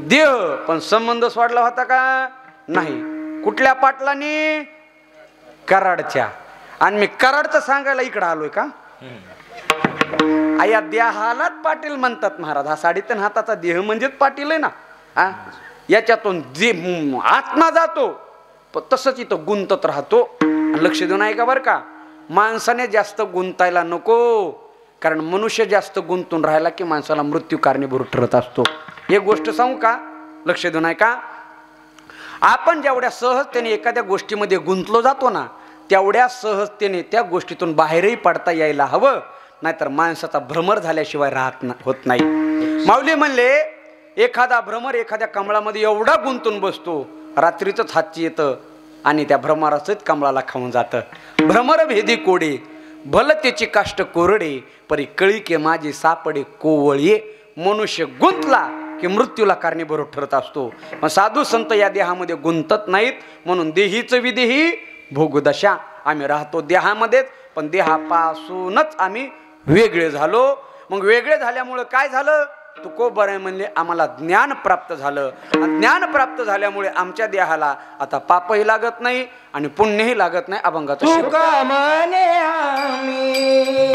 A: देह, पण संबंध सोडला होता का? नाही. कुठल्या पाटलांनी? कराडच्या. आणि मी कराडचं सांगायला इकडं आलोय का? या देहालाच पाटील म्हणतात महाराज. हा 3.5 हाताचा देह म्हणजेच पाटील आहे ना. याच्यातून जे आत्मा जातो, तसंच इथं गुंतत राहतो. लक्ष देऊन ऐका बरं का, माणसाने जास्त गुंतायला नको, कारण मनुष्य जास्त गुंतून राहिला की माणसाला मृत्यू कारणीभूत ठरत असतो. एक गोष्ट सांगू का, लक्ष देऊन ऐका. आपण जेवढ्या सहजतेने एखाद्या गोष्टीमध्ये गुंतलो जातो ना, तेवढ्या सहजतेने त्या गोष्टीतून बाहेरही पडता यायला हवं, नाहीतर माणसाचा भ्रमर झाल्याशिवाय होत नाही. माऊली म्हणले, एखादा भ्रमर एखाद्या कमळामध्ये एवढा गुंतून बसतो, रात्रीच हातची येतं आणि त्या भ्रमराचंच कमळाला खाऊन जातं. भ्रमर भेदी कोडे, भल त्याची काष्ट कोरडे, परी कळी के माझे सापडे कोवळी. मनुष्य गुंतला की मृत्यूला कारणीभूत ठरत असतो. मग साधू संत या देहामध्ये गुंतत नाहीत, म्हणून देहीच विदेही भोगदशा. आम्ही राहतो देहामध्येच, पण देहापासूनच आम्ही वेगळे झालो. मग वेगळे झाल्यामुळे काय झालं? तुकोबाराय म्हणले, आम्हाला ज्ञान प्राप्त झालं. ज्ञान प्राप्त झाल्यामुळे आमच्या देहाला आता पापही लागत नाही आणि पुण्यही लागत नाही. अभंगाचं
B: तुका म्हणे आम्ही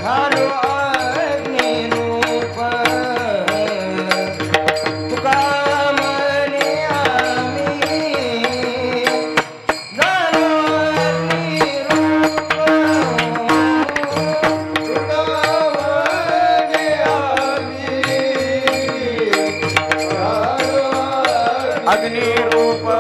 B: झालो अग्निरूप, तुका म्हणे आम्ही झालो अग्निरूप, तुका म्हणे आम्ही
A: अग्निरूप.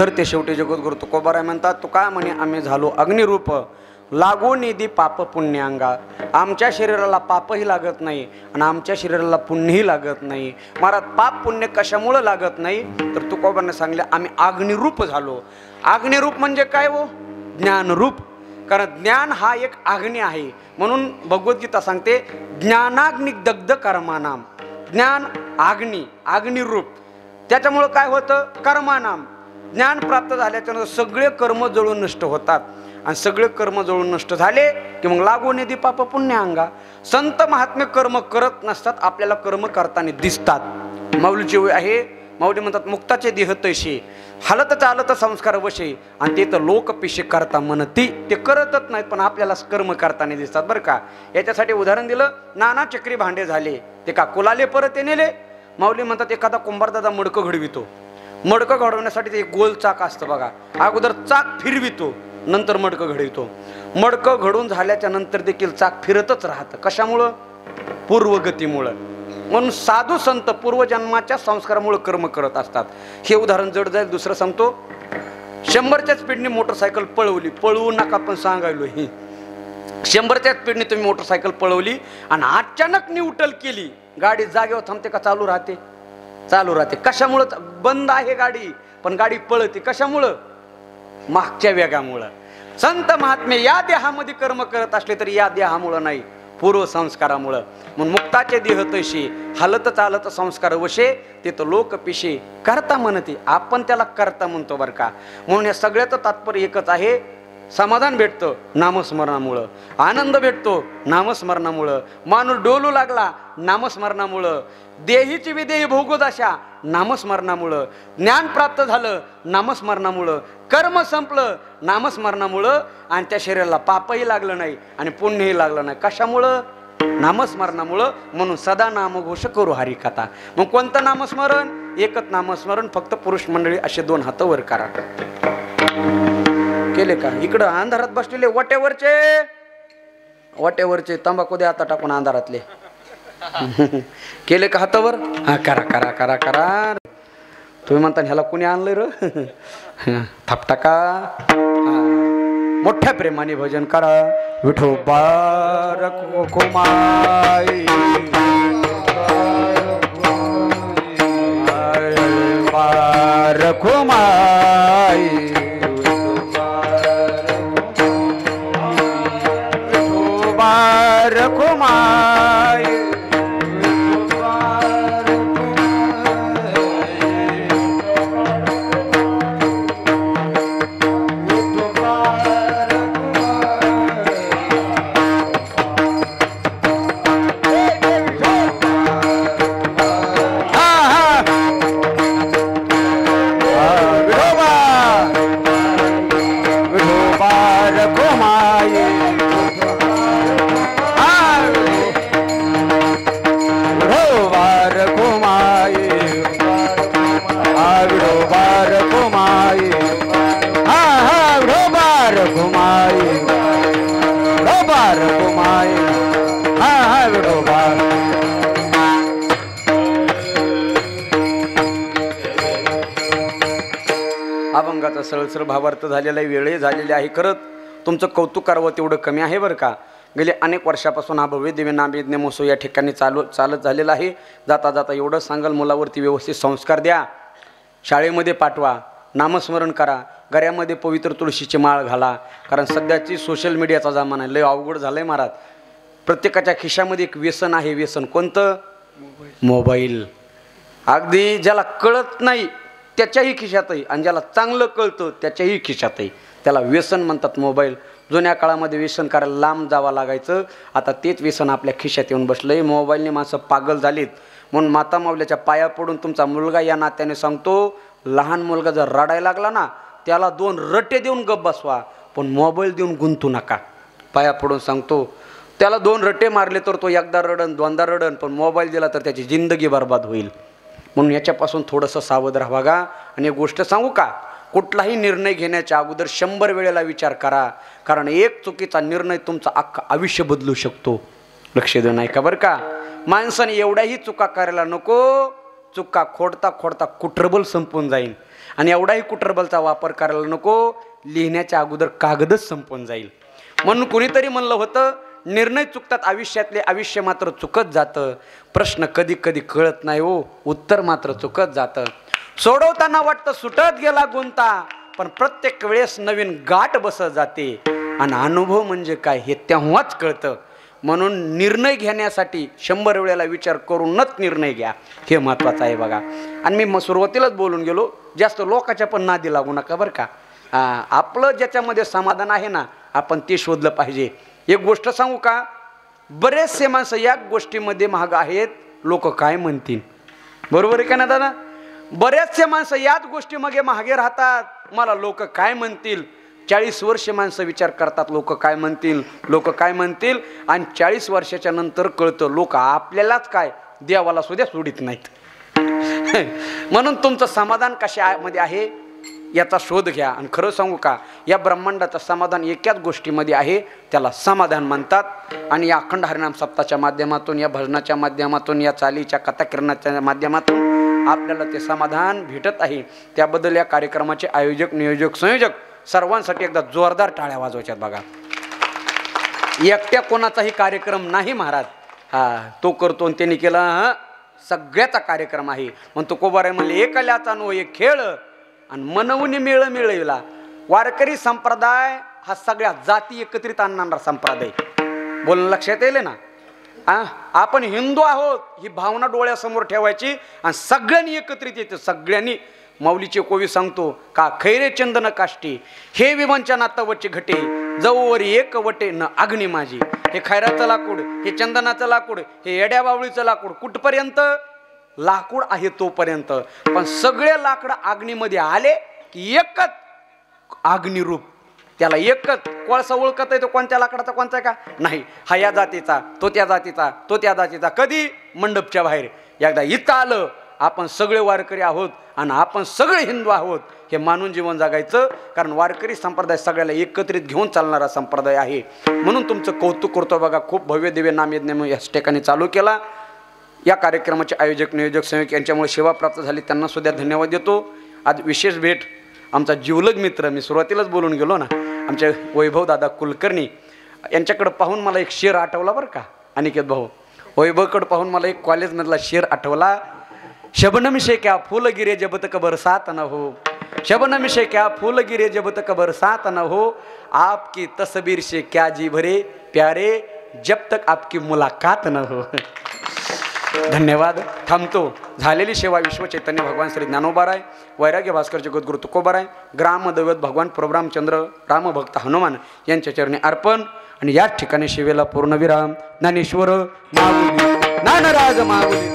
A: सरते शेवटी जगद्गुरु तुकोबाराय म्हणतात, तू काय म्हणे, आम्ही झालो अग्निरूप, लागो निधी पाप पुण्यांगा. आमच्या शरीराला पापही लागत नाही आणि आमच्या शरीराला पुण्यही लागत नाही. महाराज पाप पुण्य कशामुळं लागत नाही तर तुकोबाने सांगले, आम्ही अग्निरूप झालो. अग्निरूप म्हणजे काय हो? ज्ञानरूप. कारण ज्ञान हा एक अग्नी आहे. म्हणून भगवद्गीता सांगते, ज्ञानाग्नि दग्ध कर्मानाम. ज्ञान अग्नी, अग्निरूप. त्याच्यामुळं काय होतं? कर्मानाम. ज्ञान प्राप्त झाल्याच्यानंतर सगळे कर्म जळून नष्ट होतात आणि सगळे कर्म जळून नष्ट झाले की मग लागू निधी पाप पुण्य अंगा. संत महात्मे कर्म करत नसतात, आपल्याला कर्म करताना दिसतात. माऊलीची वेळ आहे, माऊली म्हणतात, मुक्ताचे देह तैशी हालत चालत संस्कार वशे, आणि ते तर लोक पिशे करता म्हणती. ते करतच नाहीत पण आपल्याला कर्म करताना दिसतात बरं का. याच्यासाठी उदाहरण दिलं, नाना चक्री भांडे झाले, ते का कुलाले परत ते नेले. माऊली म्हणतात, एखादा कुंभारदादा मडकं घडवितो, मडकं घडवण्यासाठी ते एक गोल चाक असतं बघा, अगोदर चाक फिरवितो नंतर मडकं घडवितो. मडकं घडून झाल्याच्या नंतर देखील चाक फिरतच राहतं. कशामुळं? पूर्वगतीमुळं. म्हणून साधू संत पूर्वजन्माच्या संस्कारामुळे कर्म करत असतात. हे उदाहरण जड जाईल. दुसरं सांगतो, 100च्या स्पीडने मोटरसायकल पळवली, पळवू नका पण सांगायलो, ही 100च्या स्पीडने तुम्ही मोटरसायकल पळवली आणि अचानक न्यूट्रल केली, गाडी जागेवर थांबते का चालू राहते? चालू राहते. कशामुळं? बंद आहे गाडी पण गाडी पळते. कशामुळं? मागच्या वेगामुळं. संत महात्मे या देहामध्ये कर्म करत असले तरी या देहामुळं नाही, पूर्वसंस्कारामुळं. म्हणून मुक्ताचे देह तैशी हालत चालत संस्कार वशे, ते तर लोक पिशे करता म्हणते. आपण त्याला करता म्हणतो बरं का. म्हणून या सगळ्याचं तात्पर्य एकच आहे, समाधान भेटतं नामस्मरणामुळं, आनंद भेटतो नामस्मरणामुळं, माणूस डोलू लागला नामस्मरणामुळं, देहीची विदेही भोगोदशा नामस्मरणामुळं, ज्ञान प्राप्त झालं नामस्मरणामुळं, कर्म संपलं नामस्मरणामुळं, आणि त्या शरीराला पापही लागलं नाही आणि पुण्यही लागलं नाही. कशामुळं? नामस्मरणामुळं. म्हणून सदा नामघोष करू हरी कथा. मग कोणतं नामस्मरण? एकच नामस्मरण. फक्त पुरुष मंडळी असे 2 हात वर करा. केले का? इकडं अंधारात बसलेले वाट्यावरचे तंबाखू दे आता टाकून अंधारातले. केले का हातावर? हा, करा करा करा करा. तुम्ही म्हणता ह्याला कुणी आणलंय र? थापटाका. मोठ्या प्रेमाने भजन करा. विठोबा रखुमाई, रखुमाई, रखुमाई, अभंगाचा सरळ भावार्थ झालेला आहे. वेळही झालेली आहे. खरंच तुमचं कौतुक करावं तेवढं कमी आहे बरं का. गेले अनेक वर्षापासून हा भव्य दिव्य नामयज्ञ महोत्सव या ठिकाणी चालत झालेला आहे. जाता जाता एवढं सांगाल, मुलावरती व्यवस्थित संस्कार द्या, शाळेमध्ये पाठवा, नामस्मरण करा, घरामध्ये पवित्र तुळशीची माळ घाला. कारण सध्याची सोशल मीडियाचा जमाना आहे, लय अवघड झालं आहे महाराज. प्रत्येकाच्या खिशामध्ये एक व्यसन आहे. व्यसन कोणतं? मोबाईल. अगदी ज्याला कळत नाही त्याच्याही खिशातही, आणि ज्याला चांगलं कळतं त्याच्याही खिशातही. त्याला व्यसन म्हणतात मोबाईल. जुन्या काळामध्ये व्यसन करायला लांब जावं लागायचं, आता तेच व्यसन आपल्या खिशात येऊन बसलंय. मोबाईलने माणसं पागल झालीत. म्हणून माता माऊल्याच्या पाया पडून तुमचा मुलगा या नात्याने सांगतो, लहान मुलगा जर रडायला लागला ना त्याला 2 रट्टे देऊन गप्प बसवा, पण मोबाईल देऊन गुंतू नका. पाया पडून सांगतो, त्याला 2 रट्टे मारले तर तो एकदा रडन 2दा रडन, पण मोबाईल दिला तर त्याची जिंदगी बर्बाद होईल. म्हणून याच्यापासून थोडंसं सावध राहा गा. आणि एक गोष्ट सांगू का, कुठलाही निर्णय घेण्याच्या अगोदर 100 वेळेला विचार करा, कारण एक चुकीचा निर्णय तुमचं अख्खं आयुष्य बदलू शकतो. लक्ष देऊ नाही का बरं का. माणसाने एवढ्याही चुका करायला नको, चुका खोडता खोडता कुटरबल संपून जाईल. आणि एवढाही कुटरबलचा वापर करायला नको, लिहिण्याच्या अगोदर कागदच संपून जाईल. म्हणून कुणीतरी म्हणलं होतं, निर्णय चुकतात आयुष्यातले, आयुष्य मात्र चुकत जातं. प्रश्न कधी कधी कळत नाही हो, उत्तर मात्र चुकत जातं. सोडवताना वाटतं सुटत गेला गुंता, पण प्रत्येक वेळेस नवीन गाठ बसत जाते. आणि अनुभव म्हणजे काय हे तेव्हाच कळतं. म्हणून निर्णय घेण्यासाठी 100 वेळेला विचार करूनच निर्णय घ्या, हे महत्त्वाचं आहे बघा. आणि मी सुरुवातीलाच बोलून गेलो, जास्त लोकांच्या पण नादी लागू नका बरं का. आपलं ज्याच्यामध्ये समाधान आहे ना, आपण ते शोधलं पाहिजे. एक गोष्ट सांगू का, बरेचसे माणसं या गोष्टीमध्ये महाग आहेत, लोक काय म्हणतील. बरोबर आहे का ना दादा. बरेचसे माणसं याच गोष्टीमध्ये महागे राहतात, मला लोक काय म्हणतील. 40 वर्षे माणसं विचार करतात, लोक काय म्हणतील, लोक काय म्हणतील. आणि 40 वर्षाच्या नंतर कळतं लोक आपल्यालाच काय, देवाला सुद्धा सोडित नाहीत. म्हणून तुमचं समाधान कशामध्ये आहे याचा शोध घ्या. आणि खरं सांगू का, या ब्रह्मांडाचं समाधान एकाच गोष्टीमध्ये आहे, त्याला समाधान म्हणतात. आणि या अखंड हरिनाम सप्ताहाच्या माध्यमातून, या भजनाच्या माध्यमातून, या चालीच्या कथाकिरणाच्या माध्यमातून आपल्याला ते समाधान भेटत आहे. त्याबद्दल या कार्यक्रमाचे आयोजक, नियोजक, संयोजक सर्वांसाठी एकदा जोरदार टाळ्या वाजवायच्यात बघा. एकट्या कोणाचाही कार्यक्रम नाही महाराज, तो करतो आणि त्यांनी केला, सगळ्याचा कार्यक्रम आहे. म्हणतो कोबाराय म्हणले, एकल्याचा नो एक खेळ आणि मनवून मेळ मिळविला. वारकरी संप्रदाय हा सगळ्या जाती एकत्रित आणणारा संप्रदाय. बोलणं लक्षात येईल ना. आपण हिंदू आहोत ही भावना डोळ्यासमोर ठेवायची आणि सगळ्यांनी एकत्रित येते. सगळ्यांनी माऊलीचे कोवी सांगतो का, खैरे चंदन काष्टी हे विमानच्या नातावरचे घटे, जवळ एक वटे न अग्नी माझी. हे खैराचं लाकूड, हे चंदनाचं लाकूड, हे येड्या बावळीचं लाकूड, कुठपर्यंत लाकूड आहे तोपर्यंत. पण सगळे लाकडं अग्नीमध्ये आले की एकच अग्निरूप, त्याला एकच कोळसा ओळखत आहे तो कोणत्या लाकडाचा कोणता आहे का नाही. हा या जातीचा, तो त्या जातीचा, तो त्या जातीचा. कधी मंडपच्या बाहेर. एकदा इथं आलं आपण सगळे वारकरी आहोत आणि आपण सगळे हिंदू आहोत हे मानून जीवन जगायचं. कारण वारकरी संप्रदाय सगळ्याला एकत्रित घेऊन चालणारा संप्रदाय आहे. म्हणून तुमचं कौतुक करतो बघा. खूप भव्य दिव्य नामयज्ञ याच ठिकाणी चालू केला. या कार्यक्रमाचे आयोजक, नियोजक, संयोजक यांच्यामुळे सेवा प्राप्त झाली, त्यांना सुद्धा धन्यवाद देतो. आज विशेष भेट आमचा जिवलग मित्र, मी सुरुवातीलाच बोलून गेलो ना, आमचे वैभव दादा कुलकर्णी यांच्याकडे पाहून मला एक शेर आठवला बरं का. अनिकेत भाऊ, वैभवकडे पाहून मला एक कॉलेजमधला शेर आठवला. शबनम से क्या फूल गिरे जब तक बरसात न हो, शबनम से क्या फूल गिरे जब तक बरसात न हो, आपकी तस्वीर से क्या जी भरे प्यारे जब तक आपकी मुलाकात न हो. धन्यवाद. थांबतो. झालेली सेवा विश्व चैतन्य भगवान श्री ज्ञानोबाराय, वैराग्य भास्कर जगद्गुरु तुकोबाराय, ग्रामदैवत भगवान प्रभुरामचंद्र रामभक्त हनुमान यांच्या चरणी अर्पण. आणि याच ठिकाणी शिवेला पूर्णविराम. ज्ञानेश्वर माऊली, ज्ञानराज माऊली.